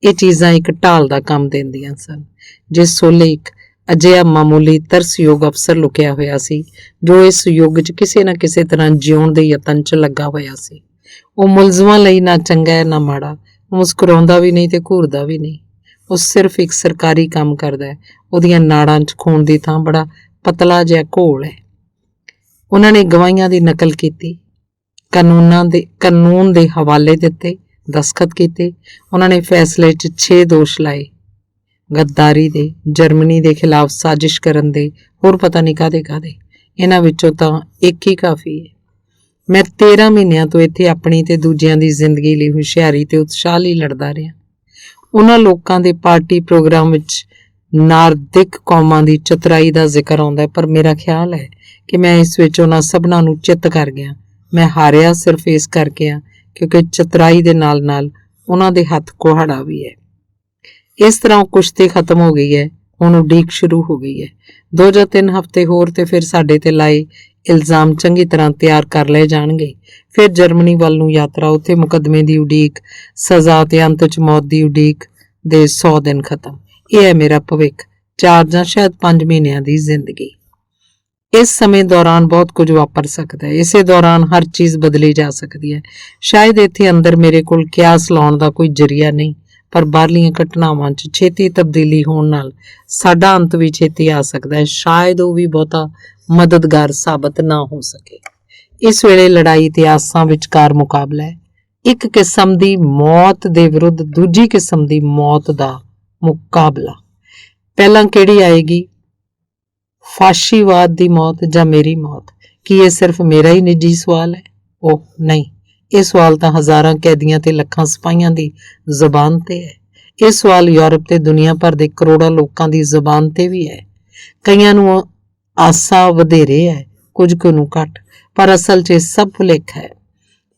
A: ਇਹ ਚੀਜ਼ਾਂ ਇੱਕ ਢਾਲ ਦਾ ਕੰਮ ਦਿੰਦੀਆਂ ਸਨ, ਜਿਸ ਸੋਲੇ ਇੱਕ ਅਜਿਹਾ ਮਾਮੂਲੀ ਤਰਸਯੋਗ ਅਫਸਰ ਲੁਕਿਆ ਹੋਇਆ ਸੀ ਜੋ ਇਸ ਯੁੱਗ 'ਚ ਕਿਸੇ ਨਾ ਕਿਸੇ ਤਰ੍ਹਾਂ ਜਿਉਣ ਦੇ ਯਤਨ 'ਚ ਲੱਗਾ ਹੋਇਆ ਸੀ। ਉਹ ਮੁਲਜ਼ਮਾਂ ਲਈ ਨਾ ਚੰਗਾ ਹੈ ਨਾ ਮਾੜਾ, ਉਹ ਮੁਸਕਰਾਉਂਦਾ ਵੀ ਨਹੀਂ ਤੇ ਘੂਰਦਾ ਵੀ ਨਹੀਂ। ਉਹ ਸਿਰਫ ਇੱਕ ਸਰਕਾਰੀ ਕੰਮ ਕਰਦਾ ਹੈ। ਉਹਦੀਆਂ ਨਾੜਾਂ 'ਚ ਖੂਨ ਦੀ ਥਾਂ ਬੜਾ ਪਤਲਾ ਜਿਹਾ ਘੋਲ ਹੈ। ਉਹਨਾਂ ਨੇ ਗਵਾਹੀਆਂ ਦੀ ਨਕਲ ਕੀਤੀ, ਕਾਨੂੰਨ ਦੇ ਹਵਾਲੇ ਦਿੱਤੇ, ਦਸਖਤ ਕੀਤੇ। ਉਹਨਾਂ ਨੇ ਫੈਸਲੇ 'ਚ 6 ਦੋਸ਼ ਲਾਏ, ਗੱਦਾਰੀ ਦੇ, ਜਰਮਨੀ ਦੇ ਖਿਲਾਫ ਸਾਜ਼ਿਸ਼ ਕਰਨ ਦੇ, ਹੋਰ ਪਤਾ ਨਹੀਂ ਕਾਹਦੇ। ਇਹਨਾਂ ਵਿੱਚੋਂ ਤਾਂ ਇੱਕ ਹੀ ਕਾਫੀ ਹੈ। ਮੈਂ 13 ਮਹੀਨਿਆਂ ਤੋਂ ਇੱਥੇ ਆਪਣੀ ਤੇ ਦੂਜਿਆਂ ਦੀ ਜ਼ਿੰਦਗੀ ਲਈ ਹੁਸ਼ਿਆਰੀ ਤੇ ਉਤਸ਼ਾਹ ਲਈ ਲੜਦਾ ਰਿਹਾ। ਉਹਨਾਂ ਲੋਕਾਂ ਦੇ ਪਾਰਟੀ ਪ੍ਰੋਗਰਾਮ ਵਿੱਚ ਨਾਰਦਿਕ ਕੌਮਾਂ ਦੀ ਚਤੁਰਾਈ ਦਾ ਜ਼ਿਕਰ ਆਉਂਦਾ, ਪਰ ਮੇਰਾ ਖਿਆਲ ਹੈ ਕਿ ਮੈਂ ਇਸ ਵਿੱਚ ਉਹਨਾਂ ਸਭਨਾਂ ਨੂੰ ਚਿੱਤ ਕਰ ਗਿਆ। ਮੈਂ ਹਾਰਿਆ ਸਿਰਫ ਇਸ ਕਰਕੇ ਆ ਕਿਉਂਕਿ ਚਤੁਰਾਈ ਦੇ ਨਾਲ ਉਹਨਾਂ ਦੇ ਹੱਥ ਕੁਹਾੜਾ ਵੀ ਹੈ। ਇਸ ਤਰ੍ਹਾਂ ਉਹ ਕੁਸ਼ਤੀ ਖਤਮ ਹੋ ਗਈ ਹੈ। ਹੁਣ ਉਡੀਕ ਸ਼ੁਰੂ ਹੋ ਗਈ ਹੈ। 2 ਜਾਂ 3 ਹਫ਼ਤੇ ਹੋਰ ਤੇ ਫਿਰ ਸਾਡੇ ਤੇ ਲਾਏ ਇਲਜ਼ਾਮ ਚੰਗੀ ਤਰ੍ਹਾਂ ਤਿਆਰ ਕਰ ਲਏ ਜਾਣਗੇ। ਫਿਰ ਜਰਮਨੀ ਵੱਲ ਨੂੰ ਯਾਤਰਾ, ਉੱਥੇ ਮੁਕੱਦਮੇ ਦੀ ਉਡੀਕ, ਸਜ਼ਾ ਤੇ ਅੰਤ 'ਚ ਮੌਤ ਦੀ ਉਡੀਕ ਦੇ 100 ਦਿਨ ਖਤਮ। ਇਹ ਹੈ ਮੇਰਾ ਭਵਿੱਖ, 4 ਜਾਂ ਸ਼ਾਇਦ 5 ਮਹੀਨਿਆਂ ਦੀ ਜ਼ਿੰਦਗੀ। ਇਸ ਸਮੇਂ ਦੌਰਾਨ ਬਹੁਤ ਕੁਝ ਵਾਪਰ ਸਕਦਾ ਹੈ। ਇਸੇ ਦੌਰਾਨ ਹਰ ਚੀਜ਼ ਬਦਲੀ ਜਾ ਸਕਦੀ ਹੈ। ਸ਼ਾਇਦ ਇੱਥੇ ਅੰਦਰ ਮੇਰੇ ਕੋਲ ਕਿਆਸ ਲਾਉਣ ਦਾ ਕੋਈ ਜ਼ਰੀਆ ਨਹੀਂ, ਪਰ ਬਾਹਰਲੀਆਂ ਘਟਨਾਵਾਂ 'ਚ ਛੇਤੀ ਤਬਦੀਲੀ ਹੋਣ ਨਾਲ ਸਾਡਾ ਅੰਤ ਵੀ ਛੇਤੀ ਆ ਸਕਦਾ ਹੈ। ਸ਼ਾਇਦ ਉਹ ਵੀ ਬਹੁਤਾ ਮਦਦਗਾਰ ਸਾਬਤ ਨਾ ਹੋ ਸਕੇ। ਇਸ ਵੇਲੇ ਲੜਾਈ ਤੇ ਆਸਾਂ ਵਿਚਕਾਰ ਮੁਕਾਬਲਾ ਹੈ। ਇੱਕ ਕਿਸਮ ਦੀ ਮੌਤ ਦੇ ਵਿਰੁੱਧ ਦੂਜੀ ਕਿਸਮ ਦੀ ਮੌਤ ਦਾ ਮੁਕਾਬਲਾ। ਪਹਿਲਾਂ ਕਿਹੜੀ ਆਏਗੀ? ਫਾਸ਼ੀਵਾਦ ਦੀ ਮੌਤ ਜਾਂ ਮੇਰੀ ਮੌਤ? ਕੀ ਇਹ ਸਿਰਫ ਮੇਰਾ ਹੀ ਨਿੱਜੀ ਸਵਾਲ ਹੈ? ਓਹ ਨਹੀਂ, ਇਹ ਸਵਾਲ ਤਾਂ ਹਜ਼ਾਰਾਂ ਕੈਦੀਆਂ ਤੇ ਲੱਖਾਂ ਸਿਪਾਹੀਆਂ ਦੀ ਜ਼ੁਬਾਨ ਤੇ ਹੈ। ਇਹ ਸਵਾਲ ਯੂਰਪ ਤੇ ਦੁਨੀਆ ਭਰ ਦੇ ਕਰੋੜਾਂ ਲੋਕਾਂ ਦੀ ਜ਼ੁਬਾਨ ਤੇ ਵੀ ਹੈ। ਕਈਆਂ ਨੂੰ ਆਸਾ ਵਧੇਰੇ ਹੈ, ਕੁਝ ਕੁ ਨੂੰ ਘੱਟ, ਪਰ ਅਸਲ 'ਚ ਇਹ ਸਭ ਭੁਲੇਖਾ ਹੈ।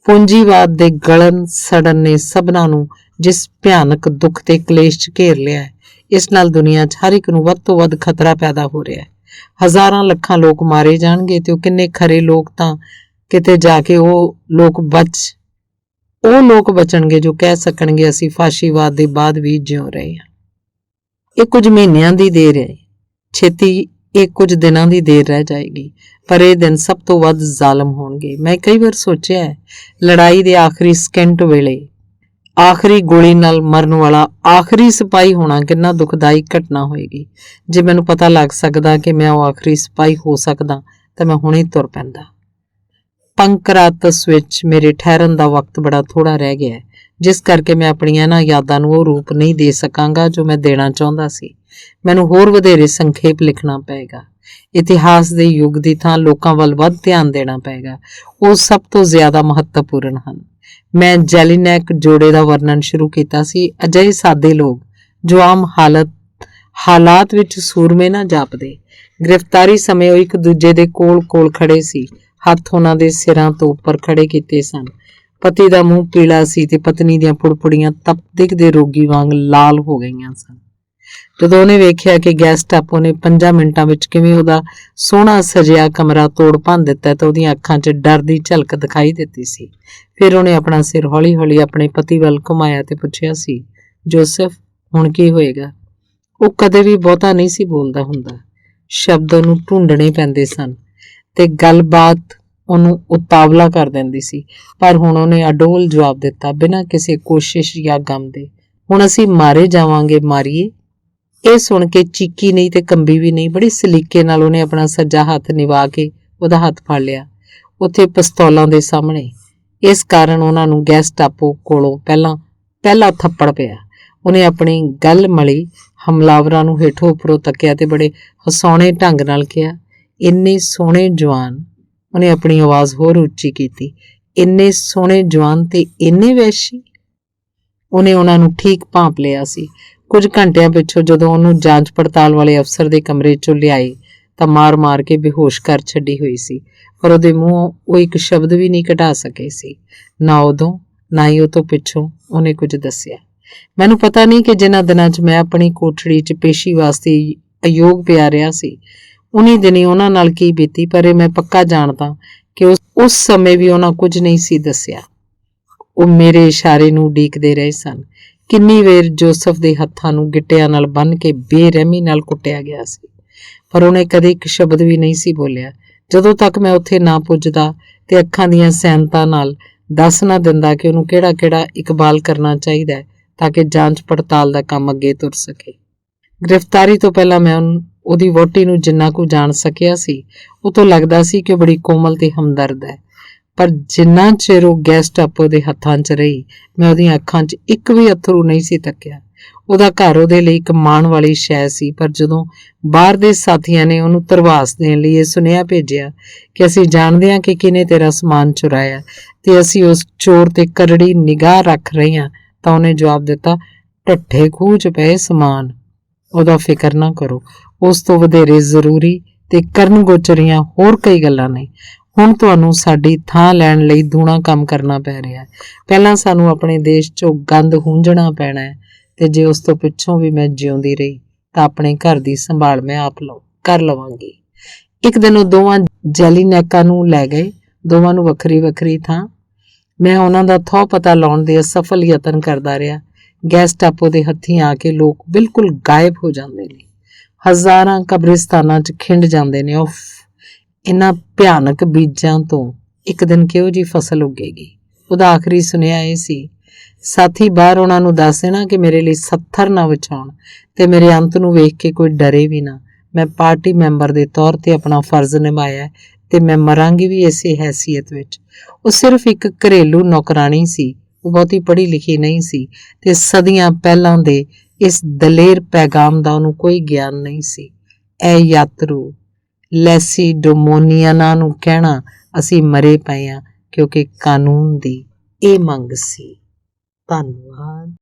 A: ਪੂੰਜੀਵਾਦ ਦੇ ਗਲਣ ਸੜਨ ਨੇ ਸਭਨਾਂ ਨੂੰ ਜਿਸ ਭਿਆਨਕ ਦੁੱਖ ਤੇ ਕਲੇਸ਼ 'ਚ ਘੇਰ ਲਿਆ ਹੈ, ਇਸ ਨਾਲ ਦੁਨੀਆ 'ਚ ਹਰ ਇੱਕ ਨੂੰ ਵੱਧ ਤੋਂ ਵੱਧ ਖਤਰਾ ਪੈਦਾ ਹੋ ਰਿਹਾ ਹੈ। ਹਜ਼ਾਰਾਂ ਲੱਖਾਂ ਲੋਕ ਮਾਰੇ ਜਾਣਗੇ ਤੇ ਉਹ ਕਿੰਨੇ ਖਰੇ ਲੋਕ ਤਾਂ ਕਿਤੇ ਜਾ ਕੇ ਉਹ ਲੋਕ ਬਚਣਗੇ ਜੋ ਕਹਿ ਸਕਣਗੇ ਅਸੀਂ ਫਾਸ਼ੀਵਾਦ ਦੇ ਬਾਅਦ ਵੀ ਜਿਉ ਰਹੇ ਹਾਂ। ਇਹ ਕੁਝ ਮਹੀਨਿਆਂ ਦੀ ਦੇਰ ਹੈ, ਛੇਤੀ ਇਹ ਕੁਝ ਦਿਨਾਂ ਦੀ ਦੇਰ ਰਹਿ ਜਾਏਗੀ, ਪਰ ਇਹ ਦਿਨ ਸਭ ਤੋਂ ਵੱਧ ਜ਼ਾਲਮ ਹੋਣਗੇ। ਮੈਂ ਕਈ ਵਾਰ ਸੋਚਿਆ ਹੈ, ਲੜਾਈ ਦੇ ਆਖਰੀ ਸਕਿੰਟ ਵੇਲੇ ਆਖਰੀ ਗੋਲੀ ਨਾਲ ਮਰਨ ਵਾਲਾ ਆਖਰੀ ਸਿਪਾਹੀ ਹੋਣਾ ਕਿੰਨਾ ਦੁਖਦਾਈ ਘਟਨਾ ਹੋਏਗੀ। ਜੇ ਮੈਨੂੰ ਪਤਾ ਲੱਗ ਸਕਦਾ ਕਿ ਮੈਂ ਉਹ ਆਖਰੀ ਸਿਪਾਹੀ ਹੋ ਸਕਦਾ ਤਾਂ ਮੈਂ ਹੁਣੇ ਤੁਰ ਪੈਂਦਾ। ਪੰਕਰਾਤਸ ਵਿੱਚ ਮੇਰੇ ਠਹਿਰਨ ਦਾ ਵਕਤ ਬੜਾ ਥੋੜਾ ਰਹਿ ਗਿਆ ਹੈ, ਜਿਸ ਕਰਕੇ ਮੈਂ ਆਪਣੀਆਂ ਇਹਨਾਂ ਯਾਦਾਂ ਨੂੰ ਉਹ ਰੂਪ ਨਹੀਂ ਦੇ ਸਕਾਂਗਾ ਜੋ ਮੈਂ ਦੇਣਾ ਚਾਹੁੰਦਾ ਸੀ। ਮੈਨੂੰ ਹੋਰ ਵਧੇਰੇ ਸੰਖੇਪ ਲਿਖਣਾ ਪਏਗਾ। ਇਤਿਹਾਸ ਦੇ ਯੁੱਗ ਦੀ ਥਾਂ ਲੋਕਾਂ ਵੱਲ ਵੱਧ ਧਿਆਨ ਦੇਣਾ ਪਏਗਾ। ਉਹ ਸਭ ਤੋਂ ਜ਼ਿਆਦਾ ਮਹੱਤਵਪੂਰਨ ਹਨ। ਮੈਂ ਜੈਲੀਨੈਕ ਜੋੜੇ ਦਾ ਵਰਣਨ ਸ਼ੁਰੂ ਕੀਤਾ ਸੀ। ਅਜਿਹੇ ਸਾਦੇ ਲੋਕ ਜੋ ਆਮ ਹਾਲਾਤ ਵਿੱਚ ਸੂਰਮੇ ਨਾ ਜਾਪਦੇ। ਗ੍ਰਿਫਤਾਰੀ ਸਮੇਂ ਉਹ ਇੱਕ ਦੂਜੇ ਦੇ ਕੋਲ ਖੜੇ ਸੀ, ਹੱਥ ਉਹਨਾਂ ਦੇ ਸਿਰਾਂ ਤੋਂ ਉੱਪਰ ਖੜੇ ਕੀਤੇ ਸਨ। ਪਤੀ ਦਾ ਮੂੰਹ ਪੀਲਾ ਸੀ ਤੇ ਪਤਨੀ ਦੀਆਂ ਪੁੜਪੁੜੀਆਂ ਤਪਦਿਕ ਦੇ ਰੋਗੀ ਵਾਂਗ ਲਾਲ ਹੋ ਗਈਆਂ ਸਨ। ਜਦੋਂ ਉਹਨੇ ਵੇਖਿਆ ਕਿ ਗੈਸਟਾਪੋ ਨੇ 5 ਮਿੰਟਾਂ ਵਿੱਚ ਕਿਵੇਂ ਉਹਦਾ ਸੋਹਣਾ ਸਜਿਆ ਕਮਰਾ ਤੋੜ ਭੰਨ ਦਿੱਤਾ ਤਾਂ ਉਹਦੀਆਂ ਅੱਖਾਂ 'ਚ ਡਰ ਦੀ ਝਲਕ ਦਿਖਾਈ ਦਿੱਤੀ ਸੀ। ਫਿਰ ਉਹਨੇ ਆਪਣਾ ਸਿਰ ਹੌਲੀ-ਹੌਲੀ ਆਪਣੇ ਪਤੀ ਵੱਲ ਘੁਮਾਇਆ ਤੇ ਪੁੱਛਿਆ ਸੀ, ਜੋਸਫ, ਹੁਣ ਕੀ ਹੋਏਗਾ? ਉਹ ਕਦੇ ਵੀ ਬਹੁਤਾ ਨਹੀਂ ਸੀ ਬੋਲਦਾ ਹੁੰਦਾ। ਸ਼ਬਦ ਉਹਨੂੰ ਢੂੰਡਣੇ ਪੈਂਦੇ ਸਨ ਤੇ ਗੱਲਬਾਤ ਉਹਨੂੰ ਉਤਾਵਲਾ ਕਰ ਦਿੰਦੀ ਸੀ, ਪਰ ਹੁਣ ਉਹਨੇ ਅਡੋਲ ਜਵਾਬ ਦਿੱਤਾ, ਬਿਨਾਂ ਕਿਸੇ ਕੋਸ਼ਿਸ਼ ਜਾਂ ਗਮ ਦੇ, ਹੁਣ ਅਸੀਂ ਮਾਰੇ ਜਾਵਾਂਗੇ, ਮਾਰੀਏ। ਇਹ ਸੁਣ ਕੇ ਚੀਕੀ ਨਹੀਂ ਤੇ ਕੰਬੀ ਵੀ ਨਹੀਂ। ਬੜੀ ਸਲੀਕੇ ਨਾਲ ਉਹਨੇ ਆਪਣਾ ਸੱਜਾ ਹੱਥ ਨਿਵਾ ਕੇ ਉਹਦਾ ਹੱਥ ਫੜ ਲਿਆ, ਉੱਥੇ ਪਿਸਤੌਲਾਂ ਦੇ ਸਾਹਮਣੇ। ਇਸ ਕਾਰਨ ਉਹਨਾਂ ਨੂੰ ਗੈਸਟਾਪੋ ਕੋਲੋਂ ਪਹਿਲਾ ਥੱਪੜ ਪਿਆ। ਉਹਨੇ ਆਪਣੀ ਗੱਲ ਮਲੀ ਹਮਲਾਵਰਾਂ ਨੂੰ ਹੇਠੋਂ ਉੱਪਰੋਂ ਤੱਕਿਆ ਤੇ ਬੜੇ ਹਸਾਉਣੇ ਢੰਗ ਨਾਲ ਕਿਹਾ, ਇੰਨੇ ਸੋਹਣੇ ਜਵਾਨ। ਉਹਨੇ ਆਪਣੀ ਆਵਾਜ਼ ਹੋਰ ਉੱਚੀ ਕੀਤੀ, ਇੰਨੇ ਸੋਹਣੇ ਜਵਾਨ ਤੇ ਇੰਨੇ ਵੈਸ਼ੀ। ਉਹਨੇ ਉਹਨਾਂ ਨੂੰ ਠੀਕ ਭਾਂਪ ਲਿਆ ਸੀ। ਕੁਝ ਘੰਟਿਆਂ ਪਿੱਛੋਂ ਜਦੋਂ ਉਹਨੂੰ ਜਾਂਚ ਪੜਤਾਲ ਵਾਲੇ ਅਫਸਰ ਦੇ ਕਮਰੇ 'ਚੋਂ ਲਿਆਏ ਤਾਂ ਮਾਰ-ਮਾਰ ਕੇ ਬੇਹੋਸ਼ ਕਰ ਛੱਡੀ ਹੋਈ ਸੀ, ਪਰ ਉਹਦੇ ਮੂੰਹੋਂ ਉਹ ਇੱਕ ਸ਼ਬਦ ਵੀ ਨਹੀਂ ਕਢਾ ਸਕੇ ਸੀ। ਨਾ ਉਦੋਂ, ਨਾ ਹੀ ਉਹ ਤੋਂ ਪਿੱਛੋਂ ਉਹਨੇ ਕੁਝ ਦੱਸਿਆ। ਮੈਨੂੰ ਪਤਾ ਨਹੀਂ ਕਿ ਜਿਨ੍ਹਾਂ ਦਿਨਾਂ 'ਚ ਮੈਂ ਆਪਣੀ ਕੋਠੜੀ 'ਚ ਪੇਸ਼ੀ ਵਾਸਤੇ ਅਯੋਗ ਪਿਆ ਰਿਹਾ ਸੀ, ਉਨੀ ਦਿਨੀ ਉਹਨਾਂ ਨਾਲ ਕੀ ਬੀਤੀ, ਪਰ ਇਹ ਮੈਂ ਪੱਕਾ ਜਾਣਦਾ ਕਿ ਉਸ ਸਮੇਂ ਵੀ ਉਹਨਾਂ ਕੁਝ ਨਹੀਂ ਸੀ ਦੱਸਿਆ। ਉਹ ਮੇਰੇ ਇਸ਼ਾਰੇ ਨੂੰ ਉਡੀਕਦੇ ਰਹੇ ਸਨ। ਕਿੰਨੀ ਵੇਰ ਜੋਸਫ ਦੇ ਹੱਥਾਂ ਨੂੰ ਗਿੱਟਿਆਂ ਨਾਲ ਬੰਨ੍ਹ ਕੇ ਬੇਰਹਿਮੀ ਨਾਲ ਕੁੱਟਿਆ ਗਿਆ ਸੀ, ਪਰ ਉਹਨੇ ਕਦੇ ਇੱਕ ਸ਼ਬਦ ਵੀ ਨਹੀਂ ਸੀ ਬੋਲਿਆ। ਜਦੋਂ ਤੱਕ ਮੈਂ ਉੱਥੇ ਨਾ ਪੁੱਜਦਾ ਤੇ ਅੱਖਾਂ ਦੀਆਂ ਸੈਨਤਾਂ ਨਾਲ ਦੱਸ ਨਾ ਦਿੰਦਾ ਕਿ ਉਹਨੂੰ ਕਿਹੜਾ ਇਕਬਾਲ ਕਰਨਾ ਚਾਹੀਦਾ ਹੈ ਤਾਂ ਕਿ ਜਾਂਚ ਪੜਤਾਲ ਦਾ ਕੰਮ ਅੱਗੇ ਤੁਰ ਸਕੇ। ਗ੍ਰਿਫਤਾਰੀ ਤੋਂ ਪਹਿਲਾਂ ਮੈਂ ਉਹਦੀ ਵਹੁਟੀ ਨੂੰ ਜਿੰਨਾ ਕੁ ਜਾਣ ਸਕਿਆ ਸੀ, ਉਹ ਤੋਂ ਲੱਗਦਾ ਸੀ ਕਿ ਉਹ ਬੜੀ ਕੋਮਲ ਤੇ ਹਮਦਰਦ ਹੈ, ਪਰ ਜਿੰਨਾ ਚਿਰ ਉਹ ਗੈਸਟਾਪੋ ਦੇ ਹੱਥਾਂ 'ਚ ਰਹੀ, ਮੈਂ ਉਹਦੀਆਂ ਅੱਖਾਂ 'ਚ ਇੱਕ ਵੀ ਅੱਥਰੂ ਨਹੀਂ ਸੀ ਤੱਕਿਆ। ਉਹਦਾ ਘਰ ਉਹਦੇ ਲਈ ਇੱਕ ਮਾਣ ਵਾਲੀ ਸ਼ੈ ਸੀ, ਪਰ ਜਦੋਂ ਬਾਹਰ ਦੇ ਸਾਥੀਆਂ ਨੇ ਉਹਨੂੰ ਧਰਵਾਸ ਦੇਣ ਲਈ ਇਹ ਸੁਨੇਹਾ ਭੇਜਿਆ ਕਿ ਅਸੀਂ ਜਾਣਦੇ ਹਾਂ ਕਿ ਕਿਹਨੇ ਤੇਰਾ ਸਮਾਨ ਚੁਰਾਇਆ ਤੇ ਅਸੀਂ ਉਸ ਚੋਰ ਤੇ ਕਰੜੀ ਨਿਗਾਹ ਰੱਖ ਰਹੇ ਹਾਂ, ਤਾਂ ਉਹਨੇ ਜਵਾਬ ਦਿੱਤਾ, ਢੱਠੇ ਖੂਹ 'ਚ ਪਏ ਸਮਾਨ, ਉਹਦਾ ਫਿਕਰ ਨਾ ਕਰੋ। ਉਸ ਤੋਂ ਵਧੇਰੇ ਜ਼ਰੂਰੀ ਤੇ ਕਰਨ ਗੋਚਰੀਆਂ ਹੋਰ ਕਈ ਗੱਲਾਂ ਨੇ। ਹੁਣ ਤੁਹਾਨੂੰ ਸਾਡੀ ਥਾਂ ਲੈਣ ਲਈ ਦੂਣਾ ਕੰਮ ਕਰਨਾ ਪੈ ਰਿਹਾ ਹੈ। ਪਹਿਲਾਂ ਸਾਨੂੰ ਆਪਣੇ ਦੇਸ਼ 'ਚੋਂ ਗੰਦ ਹੂੰਝਣਾ ਪੈਣਾ ਹੈ ਤੇ ਜੇ ਉਸ ਤੋਂ ਪਿੱਛੋਂ ਵੀ ਮੈਂ ਜਿਉਂਦੀ ਰਹੀ ਤਾਂ ਆਪਣੇ ਘਰ ਦੀ ਸੰਭਾਲ ਮੈਂ ਆਪ ਕਰ ਲਵਾਂਗੀ। ਇੱਕ ਦਿਨ ਉਹ ਦੋਵਾਂ ਜੈਲੀਨੈਕਾਂ ਨੂੰ ਲੈ ਗਏ, ਦੋਵਾਂ ਨੂੰ ਵੱਖਰੀ ਥਾਂ। ਮੈਂ ਉਹਨਾਂ ਦਾ ਥਹੁ ਪਤਾ ਲਾਉਣ ਦੇ ਅਸਫਲ ਯਤਨ ਕਰਦਾ ਰਿਹਾ। ਗੈਸਟਾਪੋ ਦੇ ਹੱਥੀਂ ਆ ਕੇ ਲੋਕ ਬਿਲਕੁਲ ਗਾਇਬ ਹੋ ਜਾਂਦੇ ਨੇ, ਹਜ਼ਾਰਾਂ ਕਬਰਿਸਤਾਨਾਂ 'ਚ ਖਿੰਡ ਜਾਂਦੇ ਨੇ। ਇਹਨਾਂ ਭਿਆਨਕ ਬੀਜਾਂ ਤੋਂ ਇੱਕ ਦਿਨ ਕਿਹੋ ਜਿਹੀ ਫਸਲ ਉੱਗੇਗੀ। ਉਹਦਾ ਆਖਰੀ ਸੁਨੇਹਾ ਇਹ ਸੀ, ਸਾਥੀ ਬਾਹਰ ਉਹਨਾਂ ਨੂੰ ਦੱਸ ਦੇਣਾ ਕਿ ਮੇਰੇ ਲਈ 70 ਨਾ ਵਿਛਾਉਣ ਤੇ ਮੇਰੇ ਅੰਤ ਨੂੰ ਵੇਖ ਕੇ ਕੋਈ ਡਰੇ ਵੀ ਨਾ। ਮੈਂ ਪਾਰਟੀ ਮੈਂਬਰ ਦੇ ਤੌਰ ਤੇ ਆਪਣਾ ਫਰਜ਼ ਨਿਭਾਇਆ ਤੇ ਮੈਂ ਮਰਾਂਗੀ ਵੀ ਇਸੇ ਹੈਸੀਅਤ ਵਿੱਚ। ਉਹ ਸਿਰਫ ਇੱਕ ਘਰੇਲੂ ਨੌਕਰਾਣੀ ਸੀ, ਉਹ ਬਹੁਤੀ ਪੜ੍ਹੀ ਲਿਖੀ ਨਹੀਂ ਸੀ ਤੇ ਸਦੀਆਂ ਪਹਿਲਾਂ ਦੇ ਇਸ ਦਲੇਰ ਪੈਗਾਮ ਦਾ ਉਹਨੂੰ ਕੋਈ ਗਿਆਨ ਨਹੀਂ ਸੀ। ਇਹ ਯਾਤਰੂ ਲੈਸੀਡੋਮੋਨੀਅਨਾਂ ਨੂੰ ਕਹਿਣਾ ਅਸੀਂ ਮਰੇ ਪਏ ਹਾਂ ਕਿਉਂਕਿ ਕਾਨੂੰਨ ਦੀ ਇਹ ਮੰਗ ਸੀ। ਧੰਨਵਾਦ।